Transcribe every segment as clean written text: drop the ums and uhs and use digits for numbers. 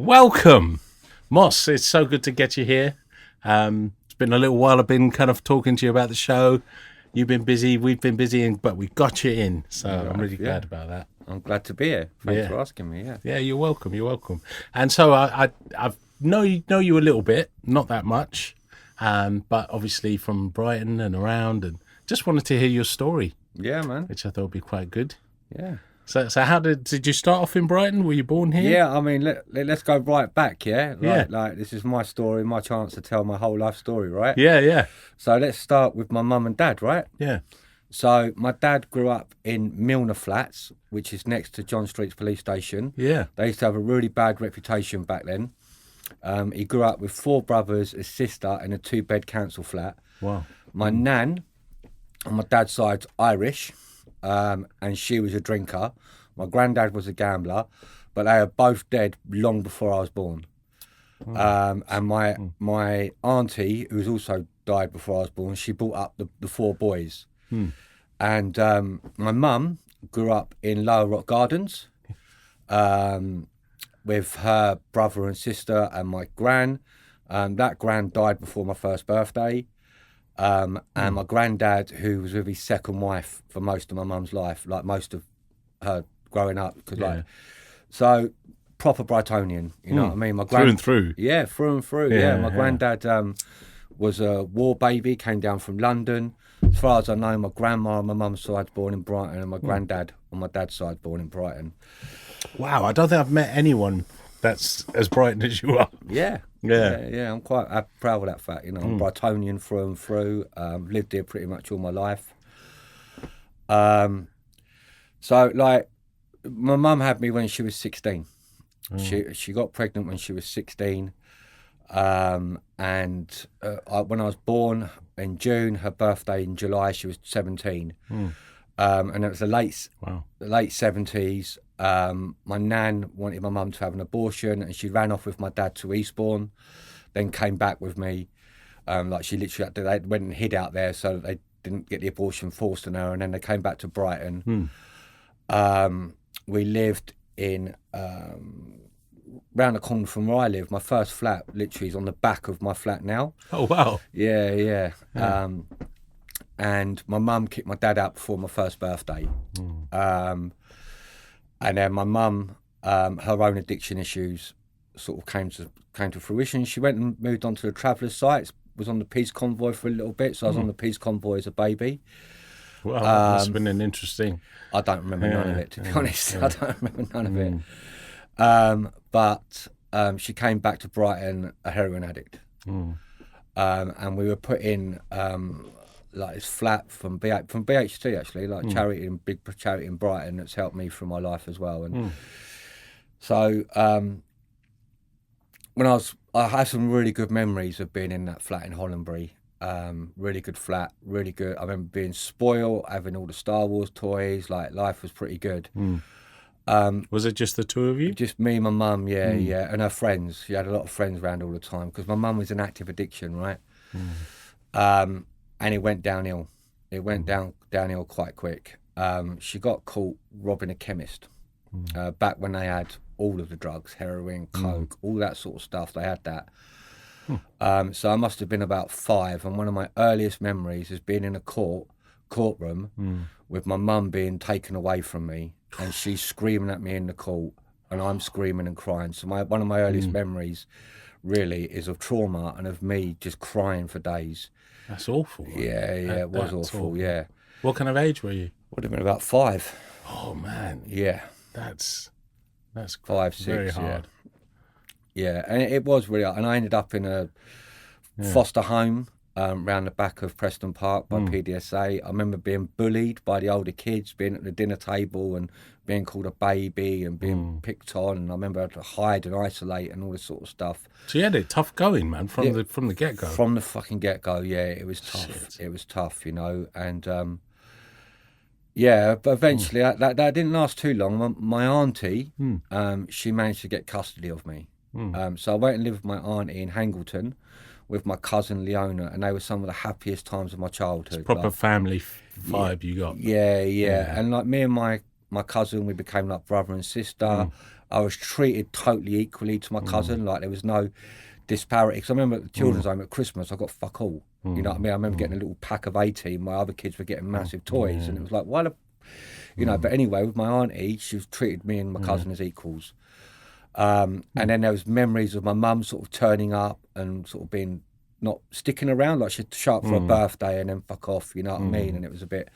Welcome, Moss. It's so good to get you here. It's been a little while. I've been kind of talking to you about the show. You've been busy, we've been busy, but we got you in. So I'm really glad about that. I'm glad to be here. Thanks for asking me. Yeah, you're welcome. You're welcome. And so I've know you a little bit, not that much, but obviously from Brighton and around, and just wanted to hear your story. Yeah, man. Which I thought would be quite good. Yeah. So how did you start off in Brighton? Were you born here? Yeah, I mean, let's go right back, yeah? Yeah. Like, this is my story, my chance to tell my whole life story, right? Yeah. So let's start with my mum and dad, right? Yeah. So my dad grew up in Milner Flats, which is next to John Street's police station. Yeah. They used to have a really bad reputation back then. He grew up with 4 brothers, a sister, in a 2-bed council flat. Wow. My nan, on my dad's side's Irish, and she was a drinker. My granddad was a gambler, but they are both dead long before I was born. And my auntie, who's also died before I was born, she brought up the 4 boys. And my mum grew up in Lower Rock Gardens with her brother and sister and my gran. That gran died before my first birthday. And my granddad, who was with his second wife for most of my mum's life, like most of her growing up, so proper Brightonian, you know what I mean? Through and through. Yeah, through and through. Yeah, my granddad was a war baby, came down from London. As far as I know, my grandma on my mum's side born in Brighton, and my granddad on my dad's side born in Brighton. Wow, I don't think I've met anyone that's as Brighton as you are. Yeah. I'm quite proud of that fact. You know, I'm Brightonian through and through. Lived here pretty much all my life. So like, my mum had me when she was 16. She got pregnant when she was 16. When I was born in June, her birthday in July, she was 17. And it was the late 70s. My nan wanted my mum to have an abortion, and she ran off with my dad to Eastbourne, then came back with me. She literally they went and hid out there so that they didn't get the abortion forced on her, and then they came back to Brighton. We lived in round the corner from where I live. My first flat literally is on the back of my flat now. Oh wow. Yeah. And my mum kicked my dad out before my first birthday. And then my mum, her own addiction issues sort of came to fruition. She went and moved on to the Travellers site, was on the Peace Convoy for a little bit, so I was on the Peace Convoy as a baby. Well, that's been an interesting... I don't remember none of it, to be honest. I don't remember none of it. But she came back to Brighton a heroin addict. And we were put in this flat from BHT, actually, like big charity in Brighton that's helped me through my life as well. And so I have some really good memories of being in that flat in Hollandbury. Really good flat, really good. I remember being spoiled, having all the Star Wars toys. Like, life was pretty good. Was it just the two of you? Just me, my mum, and her friends. She had a lot of friends around all the time because my mum was in active addiction, right? And it went downhill. It went downhill quite quick. She got caught robbing a chemist back when they had all of the drugs, heroin, coke, all that sort of stuff. They had that. So I must have been about 5, and one of my earliest memories is being in a courtroom with my mum being taken away from me, and she's screaming at me in the court, and I'm screaming and crying. So one of my earliest memories really is of trauma and of me just crying for days. That's awful. Right? Yeah, it was awful. Yeah. What kind of age were you? Would have been about 5. Oh man. Yeah. That's 5, 6. Very hard. Yeah, and it was really hard. And I ended up in a foster home round the back of Preston Park by PDSA. I remember being bullied by the older kids, being at the dinner table and being called a baby and being picked on. And I remember I had to hide and isolate and all this sort of stuff. So you had it tough going, man, from the get-go. From the fucking get-go, yeah, it was tough. Shit. It was tough, you know. And but eventually that didn't last too long. My auntie, she managed to get custody of me. So I went and lived with my auntie in Hangleton with my cousin Leona, and they were some of the happiest times of my childhood. It's proper family vibe you got. Yeah. And like me and my cousin, we became like brother and sister. I was treated totally equally to my cousin. Like there was no disparity. Because I remember at the children's home at Christmas, I got fuck all. You know what I mean? I remember getting a little pack of 18. My other kids were getting massive toys, and it was like, why the, you know? But anyway, with my auntie, she was treated me and my cousin as equals. And then there was memories of my mum sort of turning up and sort of being not sticking around, like she'd show up for a birthday and then fuck off. You know what I mean? And it was a bit,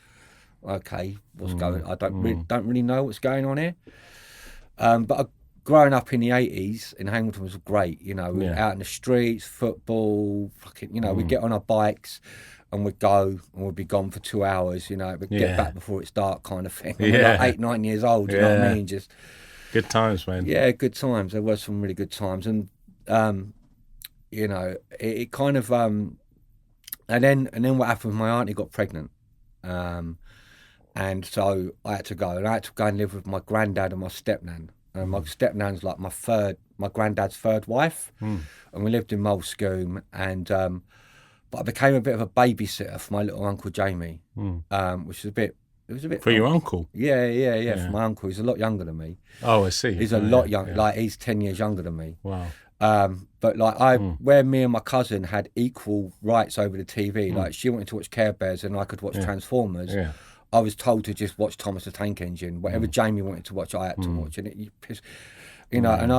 okay, what's going? I don't really know what's going on here. But growing up in the 80s in Hamilton was great. You know, we were out in the streets, football, fucking, you know, we'd get on our bikes and we'd go and we'd be gone for 2 hours. You know, we'd get back before it's dark, kind of thing. And we're like 8, 9 years old. You know what I mean? Just good times, man. Yeah, good times. There were some really good times, and you know, it kind of and then what happened? My auntie got pregnant. And so I had to go, and I had to go and live with my granddad and my stepnan. And my stepnan's like my granddad's third wife, and we lived in Mulscombe. And but I became a bit of a babysitter for my little uncle Jamie, which was a bit. It was a bit for your uncle. Yeah. For my uncle, he's a lot younger than me. Oh, I see. He's a lot younger. Like he's 10 years younger than me. Wow. But like where me and my cousin had equal rights over the TV, like she wanted to watch Care Bears and I could watch Transformers. Yeah. I was told to just watch Thomas the Tank Engine. Whatever Jamie wanted to watch, I had to watch. And you know, and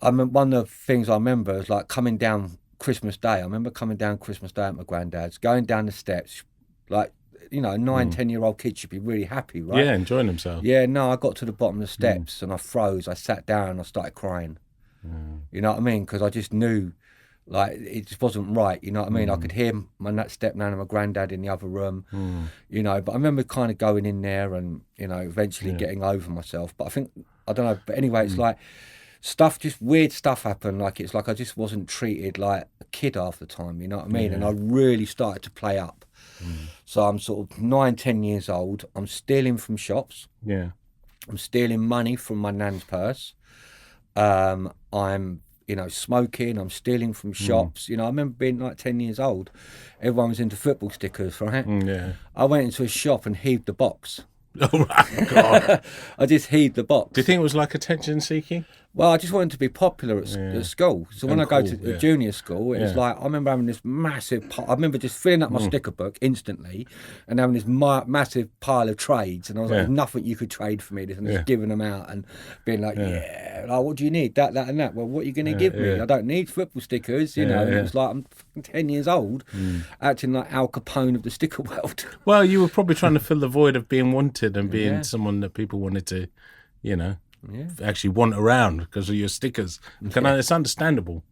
I mean, one of the things I remember is like coming down Christmas Day. I remember coming down Christmas Day at my granddad's, going down the steps, like, you know, a 9, 10-year-old kid should be really happy, right? Yeah, enjoying themselves. Yeah, no, I got to the bottom of the steps and I froze. I sat down and I started crying. You know what I mean? Because I just knew, like, it just wasn't right. You know what I mean? I could hear my stepnan and my granddad in the other room, you know. But I remember kind of going in there and, you know, eventually getting over myself. But I think, I don't know. But anyway, it's like just weird stuff happened. Like, it's like I just wasn't treated like a kid half the time. You know what I mean? And I really started to play up. So I'm sort of 9, 10 years old. I'm stealing from shops. Yeah. I'm stealing money from my nan's purse. I'm, you know, smoking. I'm stealing from shops. You know, I remember being like 10 years old. Everyone was into football stickers, right? Yeah. I went into a shop and heaved the box. Oh my God. I just heaved the box. Do you think it was like attention seeking? Well, I just wanted to be popular at school. So when I go to junior school, it was like, I remember having this massive, I remember just filling up my sticker book instantly and having this massive pile of trades. And I was like, there's nothing you could trade for me. And just giving them out and being like, like, what do you need? That and that. Well, what are you going to give me? I don't need football stickers, you know. And it was like, I'm 10 years old, acting like Al Capone of the sticker world. Well, you were probably trying to fill the void of being wanted and being someone that people wanted to, you know. Actually want around because of your stickers. It's understandable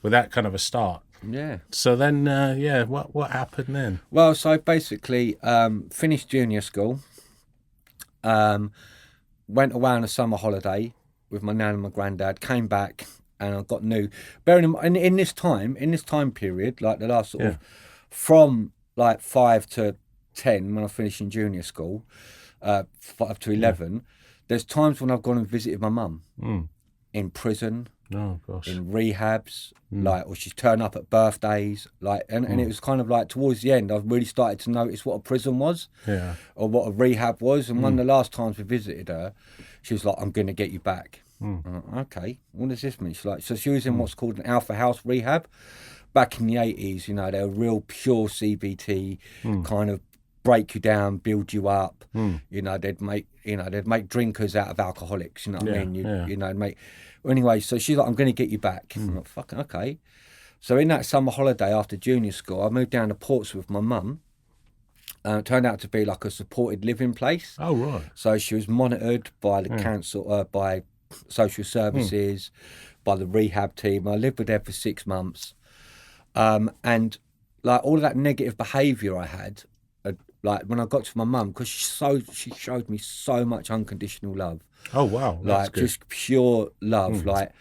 with that kind of a start. Yeah. So then, what happened then? Well, so basically, finished junior school, went away on a summer holiday with my nan and my granddad, came back, and I got new. Bearing in mind, in this time period, like the last sort of, from like 5 to 10 when I finished in junior school, 5 to 11. There's times when I've gone and visited my mum in prison, in rehabs, like, or she's turned up at birthdays, like, and it was kind of like towards the end, I've really started to notice what a prison was, or what a rehab was. And one of the last times we visited her, she was like, "I'm going to get you back." Okay, what does this mean? She's like, so she was in what's called an Alpha House rehab back in the 80s. You know, they were real pure CBT kind of. Break you down, build you up. You know, they'd make drinkers out of alcoholics. You know what I mean? You know, anyway. So she's like, "I'm going to get you back." I'm like, "Fucking okay." So in that summer holiday after junior school, I moved down to Portsmouth with my mum. It turned out to be like a supported living place. Oh right. So she was monitored by the council, by social services, by the rehab team. I lived with her for 6 months, and like all of that negative behaviour I had. Like when I got to my mum, because she showed me so much unconditional love. Oh wow, that's like good. Just pure love. Like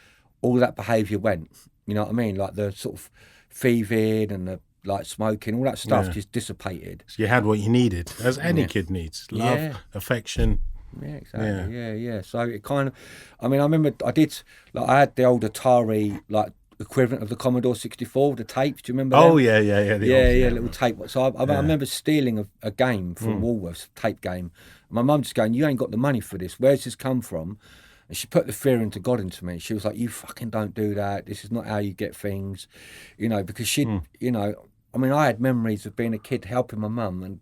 all that behaviour went. You know what I mean? Like the sort of thieving and the like smoking, all that stuff just dissipated. So you had what you needed, as any kid needs: love, affection. Yeah, exactly. Yeah. So it kind of, I mean, I remember I had the old Atari like. Equivalent of the Commodore 64, the tapes. Do you remember? Oh them? Yeah. Little tape. So I remember stealing a game from Woolworths, tape game. My mum just going, "You ain't got the money for this. Where's this come from?" And she put the fear into God into me. She was like, you fucking don't do that. This is not how you get things, because she, I mean, I had memories of being a kid helping my mum and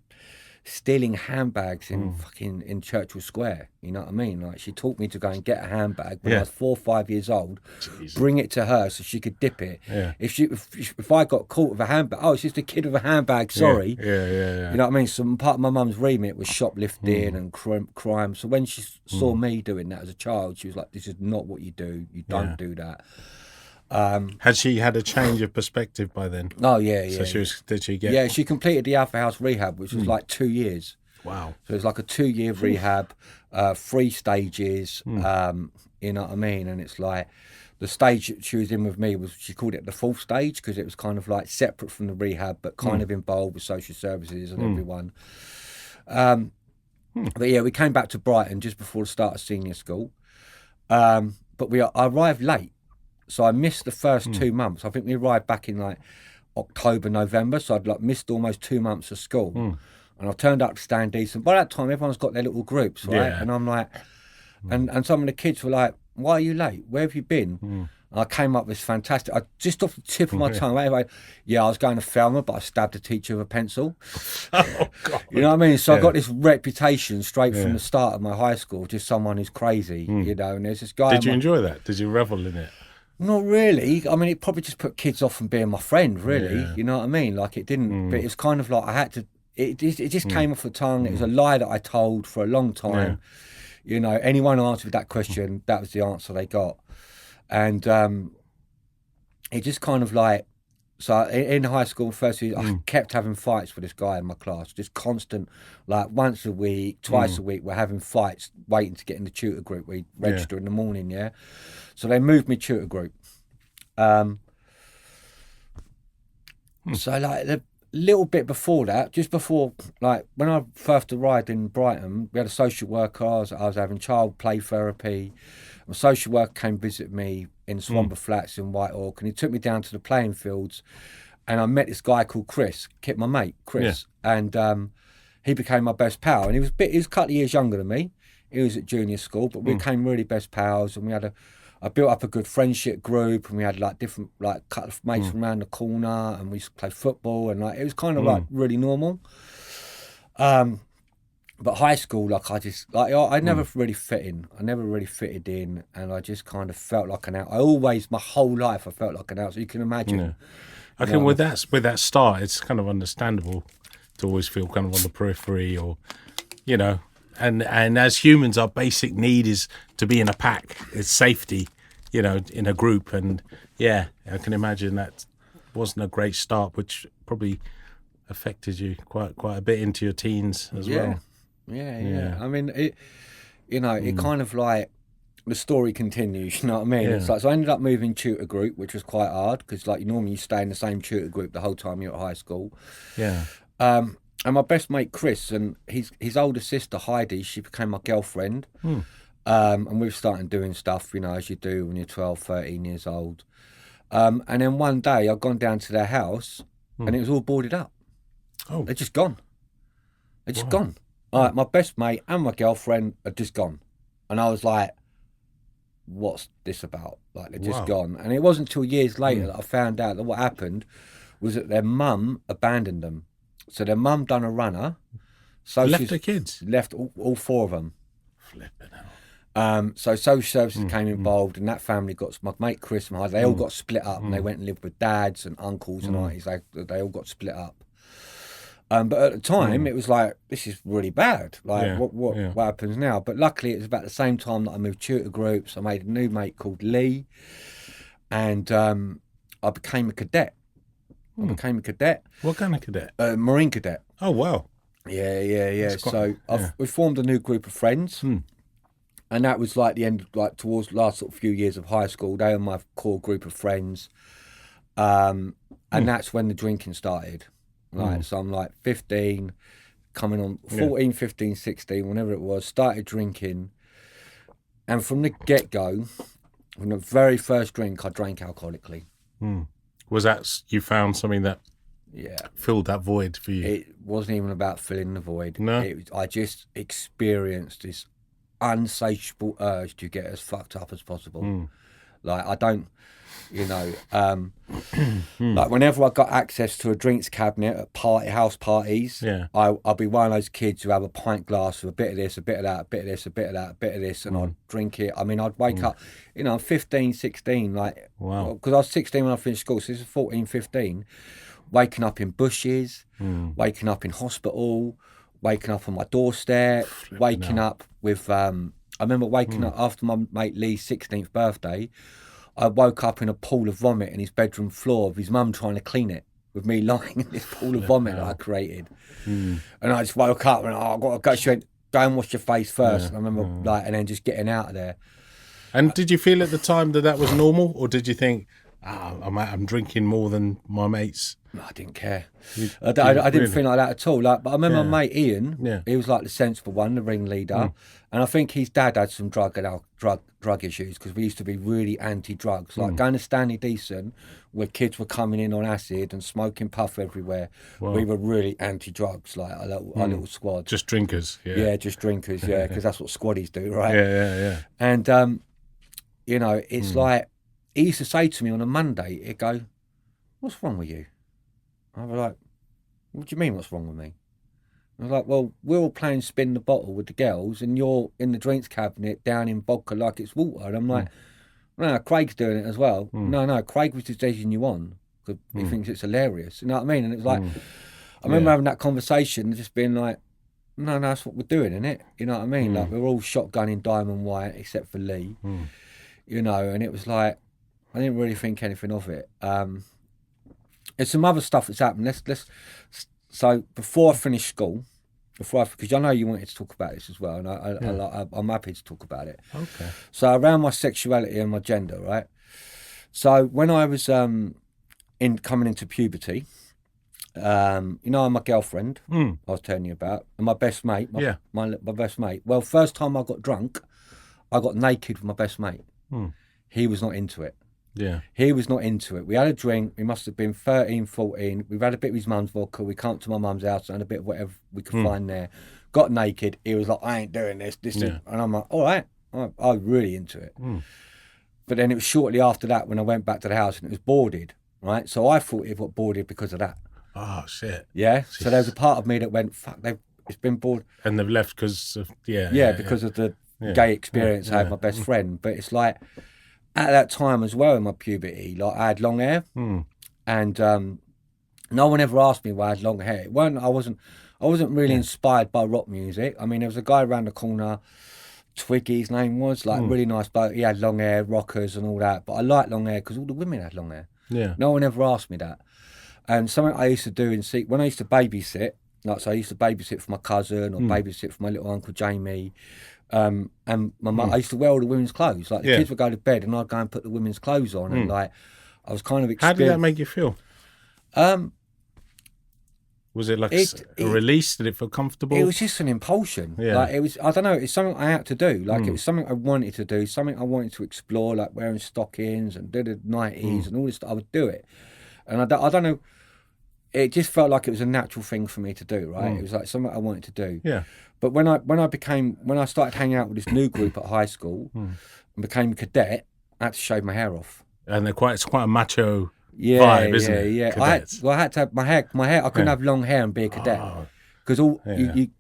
stealing handbags in Churchill Square. You know what I mean? Like, she taught me to go and get a handbag when I was 4 or 5 years old, bring it to her so she could dip it. Yeah. If I got caught with a handbag, it's just a kid with a handbag, sorry. Yeah. You know what I mean? So part of my mum's remit was shoplifting and crime. So when she saw me doing that as a child, she was like, this is not what you do. You don't do that. Had she had a change of perspective by then? Oh, yeah. So did she get... Yeah, she completed the Alpha House rehab, which was like 2 years. Wow. So it was like a 2-year rehab, 3 stages, you know what I mean? And it's like, the stage that she was in with me she called it the 4th stage, because it was kind of like separate from the rehab, but kind of involved with social services and everyone. But yeah, we came back to Brighton just before the start of senior school. But I arrived late. So I missed the first 2 months. I think we arrived back in like October, November. So I'd like missed almost 2 months of school. And I turned up to stand decent. By that time, everyone's got their little groups, right? Yeah. And I'm like, and some of the kids were like, why are you late? Where have you been? And I came up with this fantastic, just off the tip of my tongue, I was going to Falmouth, but I stabbed a teacher with a pencil. Oh, God. You know what I mean? So I got this reputation straight from the start of my high school, just someone who's crazy, and there's this guy. Did you enjoy that? Did you revel in it? Not really. I mean, it probably just put kids off from being my friend, really. Yeah. You know what I mean? Like, it didn't, but it was kind of like I had to, it just came off the tongue. It was a lie that I told for a long time. Yeah. Anyone who answered that question, that was the answer they got. And it just kind of like, so in high school, first year, I kept having fights with this guy in my class, just constant, like once a week, twice a week, we're having fights, waiting to get in the tutor group. We register in the morning, So they moved me tutor group. So like the little bit before that, just before, like when I first arrived in Brighton, we had a social worker. I was having child play therapy. A social worker came visit me in Swamper Flats in Whitehall, and he took me down to the playing fields, and I met this guy called Chris, my mate Chris, and he became my best pal. And he was a couple of years younger than me. He was at junior school, but we became really best pals, and we had I built up a good friendship group, and we had like different like couple of mates from around the corner, and we used to play football, and like it was kind of like really normal. But high school, like I never really fit in. I never really fitted in, and I just kind of felt like an out. My whole life, I felt like an out. So you can imagine. Yeah. I think with that start, it's kind of understandable to always feel kind of on the periphery, or and as humans, our basic need is to be in a pack. It's safety, in a group, and I can imagine that wasn't a great start, which probably affected you quite a bit into your teens as well. Yeah. I mean, it kind of like the story continues. You know what I mean? Yeah. It's like, so I ended up moving tutor group, which was quite hard because like normally you stay in the same tutor group the whole time you're at high school. Yeah. And my best mate Chris and his older sister Heidi, she became my girlfriend. And we were starting doing stuff, as you do when you're 12, 13 years old. And then one day I'd gone down to their house and it was all boarded up. Oh. They're just gone. They're just gone. Like, my best mate and my girlfriend are just gone. And I was like, what's this about? Like, they're just gone. And it wasn't until years later that I found out that what happened was that their mum abandoned them. So their mum done a runner. So left the kids? Left all 4 of them. Flipping hell. So social services came involved, and that family got, my mate Chris and I, they all got split up, and they went and lived with dads and uncles and aunties. They all got split up. But at the time, it was like, this is really bad. Like, what happens now? But luckily, it was about the same time that I moved tutor groups. I made a new mate called Lee, and I became a cadet. What kind of cadet? Marine cadet. Oh, wow. Yeah. So we formed a new group of friends, and that was like the end, like towards the last sort of few years of high school. They were my core group of friends, and that's when the drinking started. Right, so I'm like 15, coming on 14, 15, 16, whenever it was, started drinking. And from the get-go, from the very first drink, I drank alcoholically. Was that, you found something that filled that void for you? It wasn't even about filling the void. No? I just experienced this unsatiable urge to get as fucked up as possible. Like, I don't, like whenever I got access to a drinks cabinet at house parties, I'll be one of those kids who have a pint glass with a bit of this, a bit of that, a bit of this, a bit of that, a bit of this, and I'd drink it. I mean, I'd wake up, I'm 15, 16, like, because I was 16 when I finished school, so this is 14, 15, waking up in bushes, waking up in hospital, waking up on my doorstep, waking up with, I remember waking up after my mate Lee's 16th birthday. I woke up in a pool of vomit in his bedroom floor with his mum trying to clean it, with me lying in this pool of vomit that I created. And I just woke up and I've got to go. She went, go and wash your face first. And I remember and then just getting out of there. And did you feel at the time that was normal, or did you think, I'm drinking more than my mates? No, I didn't care. I didn't feel like that at all. Like, but I remember my mate Ian. He was like the sensible one, the ringleader, and I think his dad had some drug issues, because we used to be really anti-drugs. Like going to Stanley Decent, where kids were coming in on acid and smoking puff everywhere. Wow. We were really anti-drugs, like our little squad. Just drinkers. Just drinkers. Because that's what squaddies do, right? Yeah. And it's like, he used to say to me on a Monday, he'd go, "What's wrong with you?" I was like, "What do you mean, what's wrong with me?" I was like, "Well, we're all playing spin the bottle with the girls, and you're in the drinks cabinet down in vodka like it's water." And I'm like, "No, Craig's doing it as well." No, Craig was just egging you on because he thinks it's hilarious. You know what I mean? And it was like, I remember having that conversation and just being like, no, that's what we're doing, isn't it? You know what I mean? Like, we're all shotgunning Diamond White except for Lee, and it was like, I didn't really think anything of it. There's some other stuff that's happened. So before I finished school, because I know you wanted to talk about this as well, and I'm happy to talk about it. Okay. So around my sexuality and my gender, right? So when I was coming into puberty, my girlfriend I was telling you about, and my best mate, my best mate. Well, first time I got drunk, I got naked with my best mate. He was not into it. Yeah. He was not into it. We had a drink. We must have been 13, 14. We've had a bit of his mum's vodka. We come to my mum's house and a bit of whatever we could find there. Got naked. He was like, "I ain't doing this." And I'm like, all right. I was really into it. But then it was shortly after that when I went back to the house and it was boarded, right? So I thought it got boarded because of that. Oh, shit. Yeah? Jeez. So there was a part of me that went, fuck, it's been boarded. And they've left because of, because of the gay experience I had with my best friend. But it's like, at that time as well in my puberty, like I had long hair, and no one ever asked me why I had long hair. I wasn't really inspired by rock music. I mean, there was a guy around the corner, Twiggy, his name was, like really nice bloke. He had long hair, rockers and all that. But I liked long hair because all the women had long hair. Yeah. No one ever asked me that. And something I used to do when I used to babysit, so I used to babysit for my cousin or babysit for my little uncle Jamie. And my mum, I used to wear all the women's clothes. Like the kids would go to bed, and I'd go and put the women's clothes on, and like I was kind of. How did that make you feel? Was it like a release? Did it feel comfortable? It was just an impulsion. Yeah. Like it was. I don't know. It's something I had to do. Like it was something I wanted to do. Something I wanted to explore. Like wearing stockings and did the 90s and all this stuff. I would do it, and I don't know. It just felt like it was a natural thing for me to do. Right. It was like something I wanted to do. Yeah. But when I started hanging out with this new group at high school and became a cadet, I had to shave my hair off. And it's quite a macho vibe, isn't it? Yeah. I had to have my hair. I couldn't have long hair and be a cadet because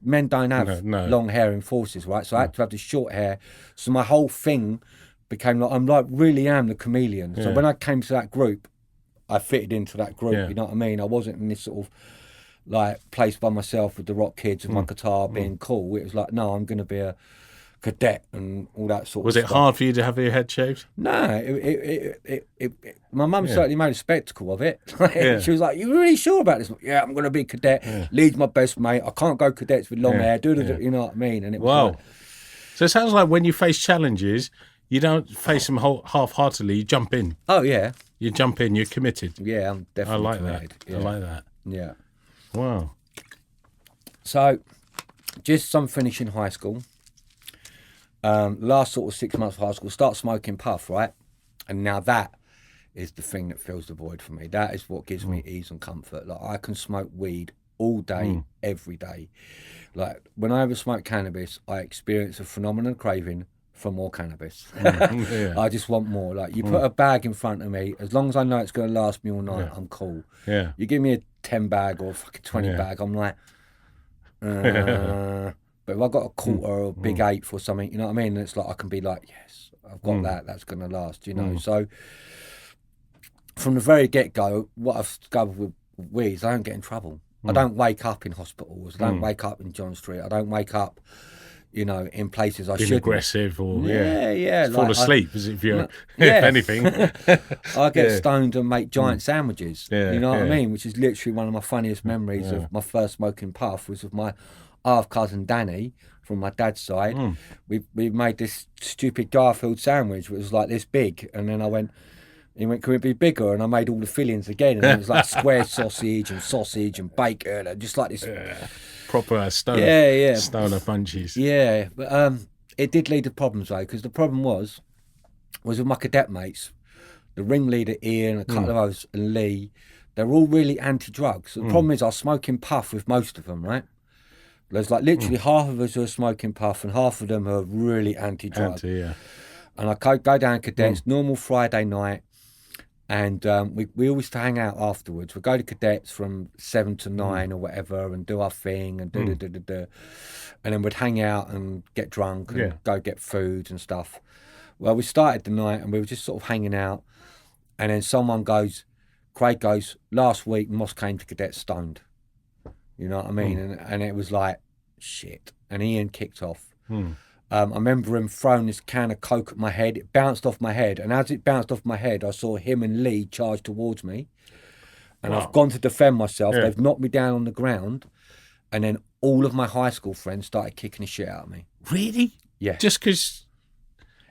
men don't have long hair in forces, right? So I had to have the short hair. So my whole thing became like really am the chameleon. So when I came to that group, I fitted into that group. You know what I mean? I wasn't in this sort of like place by myself with the rock kids and my guitar being cool. It was like, no, I'm going to be a cadet and all that sort of stuff. Was it hard for you to have your head shaved? No, my mum certainly made a spectacle of it. She was like, "You really sure about this?" Yeah, I'm going to be a cadet. Lee's my best mate. I can't go cadets with long hair. You know what I mean? And it was like, so it sounds like when you face challenges, you don't face them half-heartedly. You jump in. Oh yeah, you jump in. You're committed. Yeah, I'm definitely committed. I like that. Yeah. Wow. So, just some finishing high school. Last sort of 6 months of high school, start smoking puff, right? And now that is the thing that fills the void for me. That is what gives me ease and comfort. Like I can smoke weed all day, every day. Like, when I ever smoke cannabis, I experience a phenomenal craving for more cannabis. I just want more. Like, you put a bag in front of me, as long as I know it's going to last me all night, I'm cool. Yeah. You give me a 10 bag or a fucking 20 bag, I'm like, but if I got a quarter or a big eighth or something, you know what I mean? And it's like, I can be like, yes, I've got that's going to last, you know? So from the very get-go, what I've discovered with weed is I don't get in trouble. I don't wake up in hospitals. I don't wake up in John Street. I don't wake up, you know, in places I shouldn't. Aggressive or yeah. fall asleep as if you're, if anything. I get stoned and make giant sandwiches. Yeah, you know what I mean? Which is literally one of my funniest memories of my first smoking puff was with my half cousin Danny from my dad's side. We made this stupid Garfield sandwich which was like this big, and then he went, can it be bigger? And I made all the fillings again, and it was like square sausage and bacon, and just like this proper stoner bunches. Yeah, but it did lead to problems though, because the problem was with my cadet mates, the ringleader Ian, a couple of others, and Lee. They're all really anti-drugs. So the problem is I was smoking puff with most of them, right? There's like literally half of us who are smoking puff, and half of them are really anti-drug. And I go down cadets, normal Friday night. And we always hang out afterwards. We go to cadets from 7 to 9 or whatever, and do our thing and and then we'd hang out and get drunk and go get food and stuff. Well, we started the night and we were just sort of hanging out, and then Craig goes, last week Moss came to cadets stoned. You know what I mean? And it was like, shit. And Ian kicked off. I remember him throwing this can of Coke at my head. It bounced off my head. And as it bounced off my head, I saw him and Lee charge towards me. And I've gone to defend myself. They've knocked me down on the ground. And then all of my high school friends started kicking the shit out of me. Really? Yeah. Just because...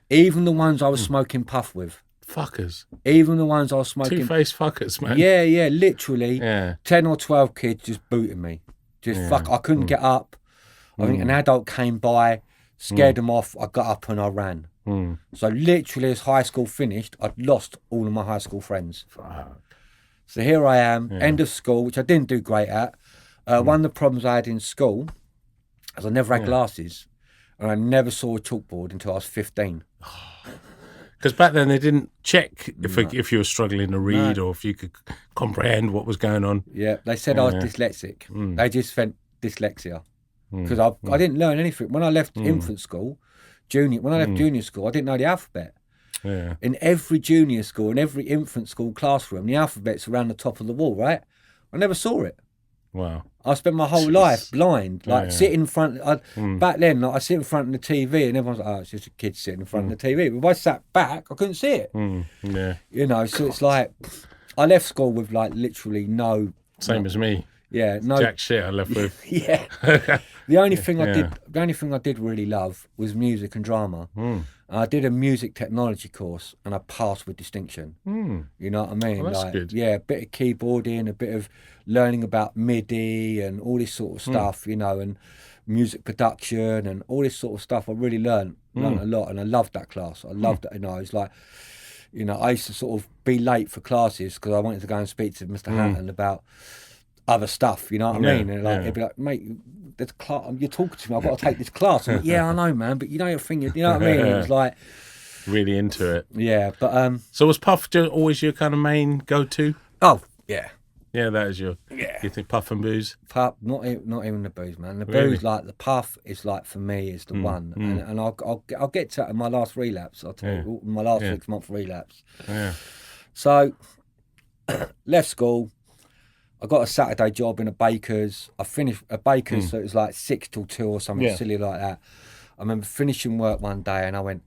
Even the ones I was smoking puff with. Fuckers. Even the ones I was smoking... Two-faced fuckers, man. Yeah, literally. 10 or 12 kids just booted me. Fuck. I couldn't get up. I think an adult came by... Scared them off, I got up and I ran. So literally as high school finished, I'd lost all of my high school friends. Fuck. So here I am, end of school, which I didn't do great at. One of the problems I had in school is I never had glasses, and I never saw a chalkboard until I was 15. Because back then they didn't check if you were struggling to read or if you could comprehend what was going on. Yeah, they said I was dyslexic. They just meant dyslexia. Because I didn't learn anything. When I left infant school, junior school, I didn't know the alphabet. In every junior school, in every infant school classroom, the alphabet's around the top of the wall, right? I never saw it. Wow. I spent my whole life blind, like sitting in front. Back then, like, I sit in front of the TV, and everyone's like, "Oh, it's just a kid sitting in front of the TV." But if I sat back, I couldn't see it. You know, so it's like I left school with like literally no. Same as me. Yeah, no jack shit I left with. The only thing I did really love was music and drama. I did a music technology course and I passed with distinction. You know what I mean? Well, that's good. Yeah, a bit of keyboarding, a bit of learning about MIDI and all this sort of stuff, you know, and music production and all this sort of stuff. I really learned a lot, and I loved that class. I loved it. You know, it's like, you know, I used to sort of be late for classes because I wanted to go and speak to Mr. Hatton about other stuff, you know what I mean? And like, it'd be like, mate, there's a class, you're talking to me, I've got to take this class. I'm like, yeah, I know, man, but you know your thing, you know what I mean? It was like... Really into it. Yeah, but... So was Puff always your kind of main go-to? Oh, yeah. Yeah, that is your... Yeah. You think Puff and booze? Puff, not even the booze, man. The booze, like, the Puff is like, for me, is the one. And I'll get to that in my last relapse. I'll tell you, my last 6-month relapse. Yeah. So, left school. I got a Saturday job in a baker's. I finished a baker's, so it was like 6 till 2 or something silly like that. I remember finishing work one day and I went,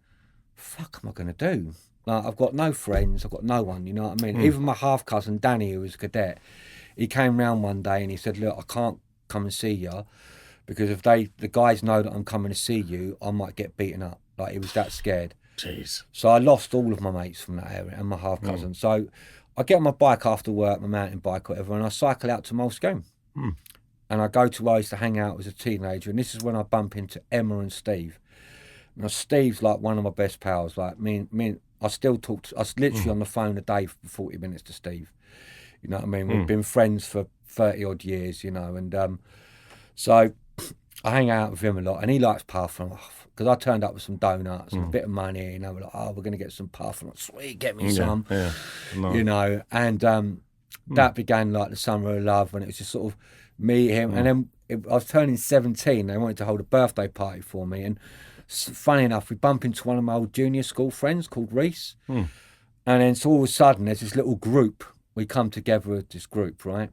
fuck am I going to do? Like, I've got no friends, I've got no one, you know what I mean? Even my half-cousin, Danny, who was a cadet, he came round one day and he said, look, I can't come and see you because if the guys know that I'm coming to see you, I might get beaten up. Like, he was that scared. Jeez. So I lost all of my mates from that area and my half-cousin. So I get on my bike after work, my mountain bike, whatever, and I cycle out to Moulsecoomb. And I go to where I used to hang out as a teenager, and this is when I bump into Emma and Steve. Now, Steve's like one of my best pals. Like, I still talk to, I was literally on the phone a day for 40 minutes to Steve. You know what I mean? We've been friends for 30 odd years, you know, and so I hang out with him a lot, and he likes puff, because I turned up with some donuts and a bit of money, and they were like, "Oh, we're going to get some puff," and I'm like, "Sweet, get me some," No. you know, and that began like the summer of love, when it was just sort of me, him, and then I was turning 17. They wanted to hold a birthday party for me, and funny enough, we bump into one of my old junior school friends called Reese, and then so all of a sudden there's this little group. We come together with this group, right?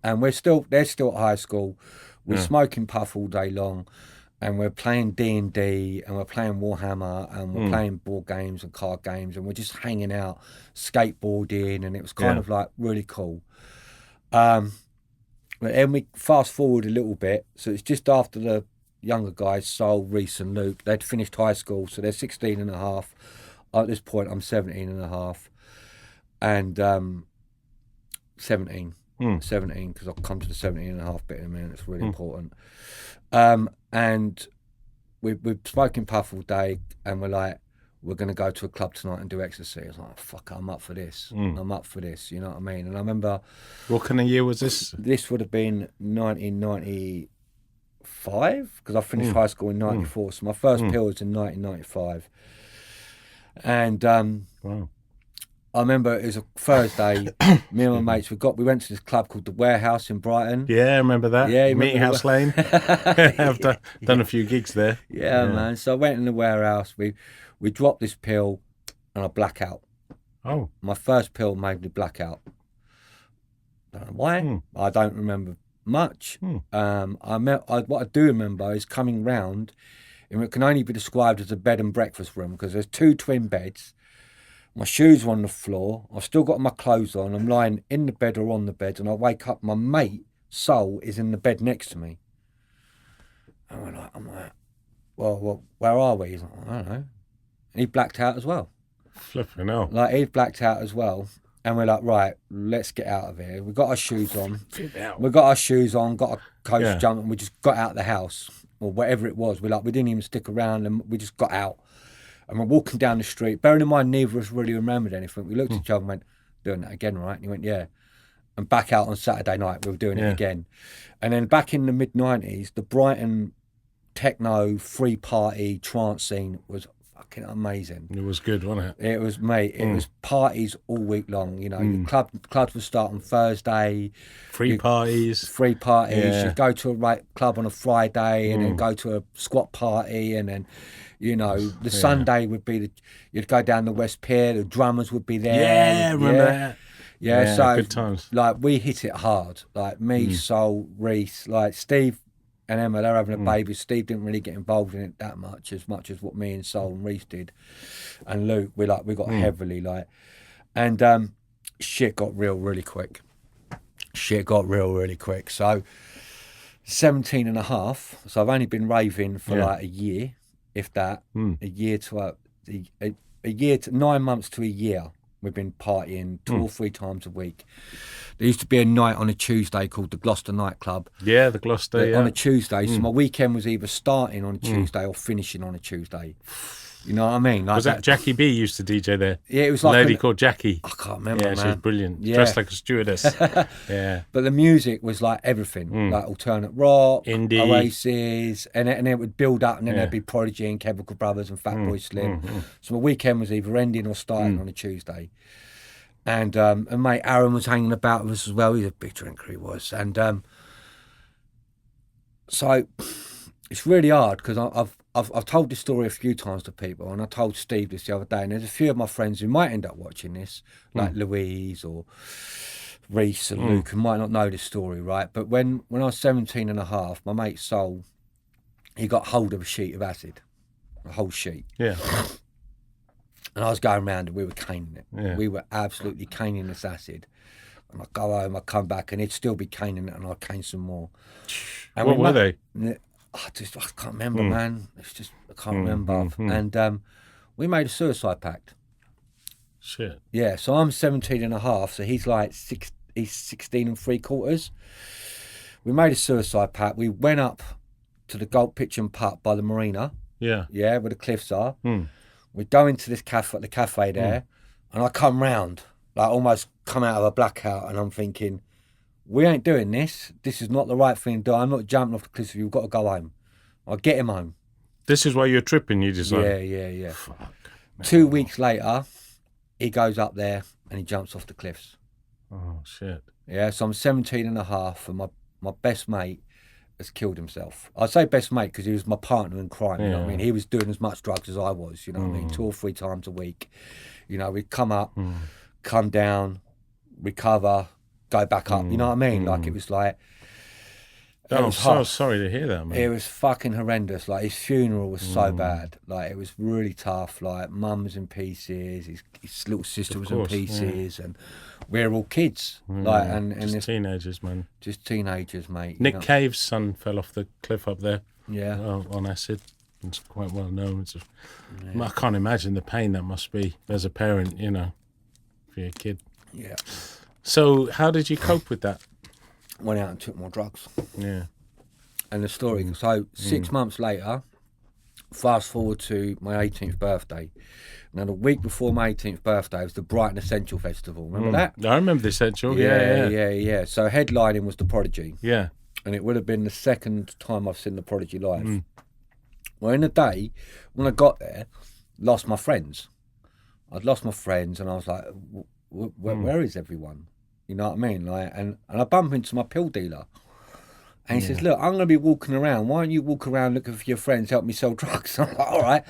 And they're still at high school. We're smoking puff all day long, and we're playing D&D, and we're playing Warhammer, and we're playing board games and card games, and we're just hanging out, skateboarding, and it was kind of like really cool. But then we fast forward a little bit, so it's just after the younger guys, Sol, Reese and Luke, they'd finished high school, so they're 16 and a half. At this point, I'm 17 and a half, and 17, because I'll come to the 17 and a half bit in a minute. It's really important. And we're smoking puff all day, and we're like, we're going to go to a club tonight and do ecstasy. I was like, fuck, I'm up for this. I'm up for this, you know what I mean? And I remember... What kind of year was this? This would have been 1995, because I finished high school in 94, so my first pill was in 1995. And Wow. I remember it was a Thursday. Me and my mates, we went to this club called the Warehouse in Brighton. Yeah, I remember that. Yeah, Meeting House Lane. I've done a few gigs there. Yeah, man. So I went in the Warehouse. We dropped this pill, and I black out. Oh. My first pill made me black out. Don't know why. I don't remember much. What I do remember is coming round, and it can only be described as a bed and breakfast room, because there's 2 twin beds. My shoes are on the floor. I've still got my clothes on. I'm lying in the bed or on the bed, and I wake up. My mate, Sol, is in the bed next to me. And I'm like, well, where are we? He's like, I don't know. And he blacked out as well. Flipping hell. Like, he blacked out as well. And we're like, right, let's get out of here. We got our shoes on. We got our shoes on, got a coach jump, and we just got out of the house, or whatever it was. We didn't even stick around, and we just got out. And we're walking down the street. Bearing in mind, neither of us really remembered anything. We looked at each other and went, doing that again, right? And he went, yeah. And back out on Saturday night, we were doing it again. And then back in the mid-90s, the Brighton techno, free party, trance scene was fucking amazing. It was good, wasn't it? It was, mate. It was parties all week long. You know, clubs would start on Thursday. Free parties. Yeah. You'd go to a club on a Friday, and then go to a squat party, and then... You know, the Sunday would be you'd go down the West Pier, the drummers would be there. Yeah, remember that? Yeah, so good times. Like, we hit it hard. Like, me, Sol, Reese, like Steve and Emma, they're having a baby. Steve didn't really get involved in it that much as what me and Sol and Reese did. And Luke, we got heavily, like, and shit got real really quick. So 17 and a half. So I've only been raving for like a year. If that, a year to 9 months to a year, we've been partying 2 or 3 times a week. There used to be a night on a Tuesday called the Gloucester nightclub. Yeah, the Gloucester, on a Tuesday. So my weekend was either starting on a Tuesday or finishing on a Tuesday. You know what I mean? Like, was that Jackie B used to DJ there? Yeah, it was like a lady called Jackie. I can't remember, man. Yeah, she was brilliant. Yeah. Dressed like a stewardess. Yeah. But the music was like everything, like alternate rock, indie, Oasis, and it would build up, and then there'd be Prodigy and Chemical Brothers and Fatboy Slim. So my weekend was either ending or starting on a Tuesday. And mate Aaron was hanging about with us as well. He's a big drinker, he was. And so it's really hard, because I've told this story a few times to people, and I told Steve this the other day, and there's a few of my friends who might end up watching this, like Louise or Reese and Luke, who might not know this story, right? But when I was 17 and a half, my mate Sol, he got hold of a sheet of acid, a whole sheet. Yeah. And I was going around, and we were caning it. Yeah. We were absolutely caning this acid. And I'd go home, I'd come back, and he'd still be caning it, and I'd cane some more. And what were they? I can't remember, man. It's just, I can't remember. And we made a suicide pact. Shit. Yeah, so I'm 17 and a half, so he's like he's 16 and 3/4. We made a suicide pact. We went up to the golf pitch and putt by the marina. Yeah. Yeah, where the cliffs are. We go into this cafe there, and I come round, like almost come out of a blackout, and I'm thinking, we ain't doing this. This is not the right thing to do. I'm not jumping off the cliff. You've got to go home. I'll get him home. This is why you're tripping, you decided? Yeah. Fuck. 2 weeks later, he goes up there and he jumps off the cliffs. Oh, shit. Yeah, so I'm 17 and a half, and my best mate has killed himself. I say best mate because he was my partner in crime, you know what I mean? He was doing as much drugs as I was, you know what I mean? 2 or 3 times a week. You know, we'd come up, come down, recover, go back up, you know what I mean? Like, it was like... I'm so sorry to hear that, man. It was fucking horrendous. Like, his funeral was so bad. Like, it was really tough. Like, mum was in pieces, his little sister was in pieces, and we're all kids. Like, and just teenagers, man. Just teenagers, mate. Nick Cave's son fell off the cliff up there. Yeah. On acid. It's quite well known. I can't imagine the pain that must be as a parent, you know, for your kid. Yeah. So how did you cope with that? Went out and took more drugs. Yeah. And the story, so 6 months later, fast forward to my 18th birthday. Now, the week before my 18th birthday was the Brighton Essential Festival. Remember that? I remember the Essential. Yeah. So headlining was The Prodigy. Yeah. And it would have been the second time I've seen The Prodigy live. Well, in the day, when I got there, lost my friends. I'd lost my friends, and I was like, where is everyone? You know what I mean? Like, and I bump into my pill dealer. And he says, look, I'm going to be walking around. Why don't you walk around looking for your friends, help me sell drugs? I'm like, all right.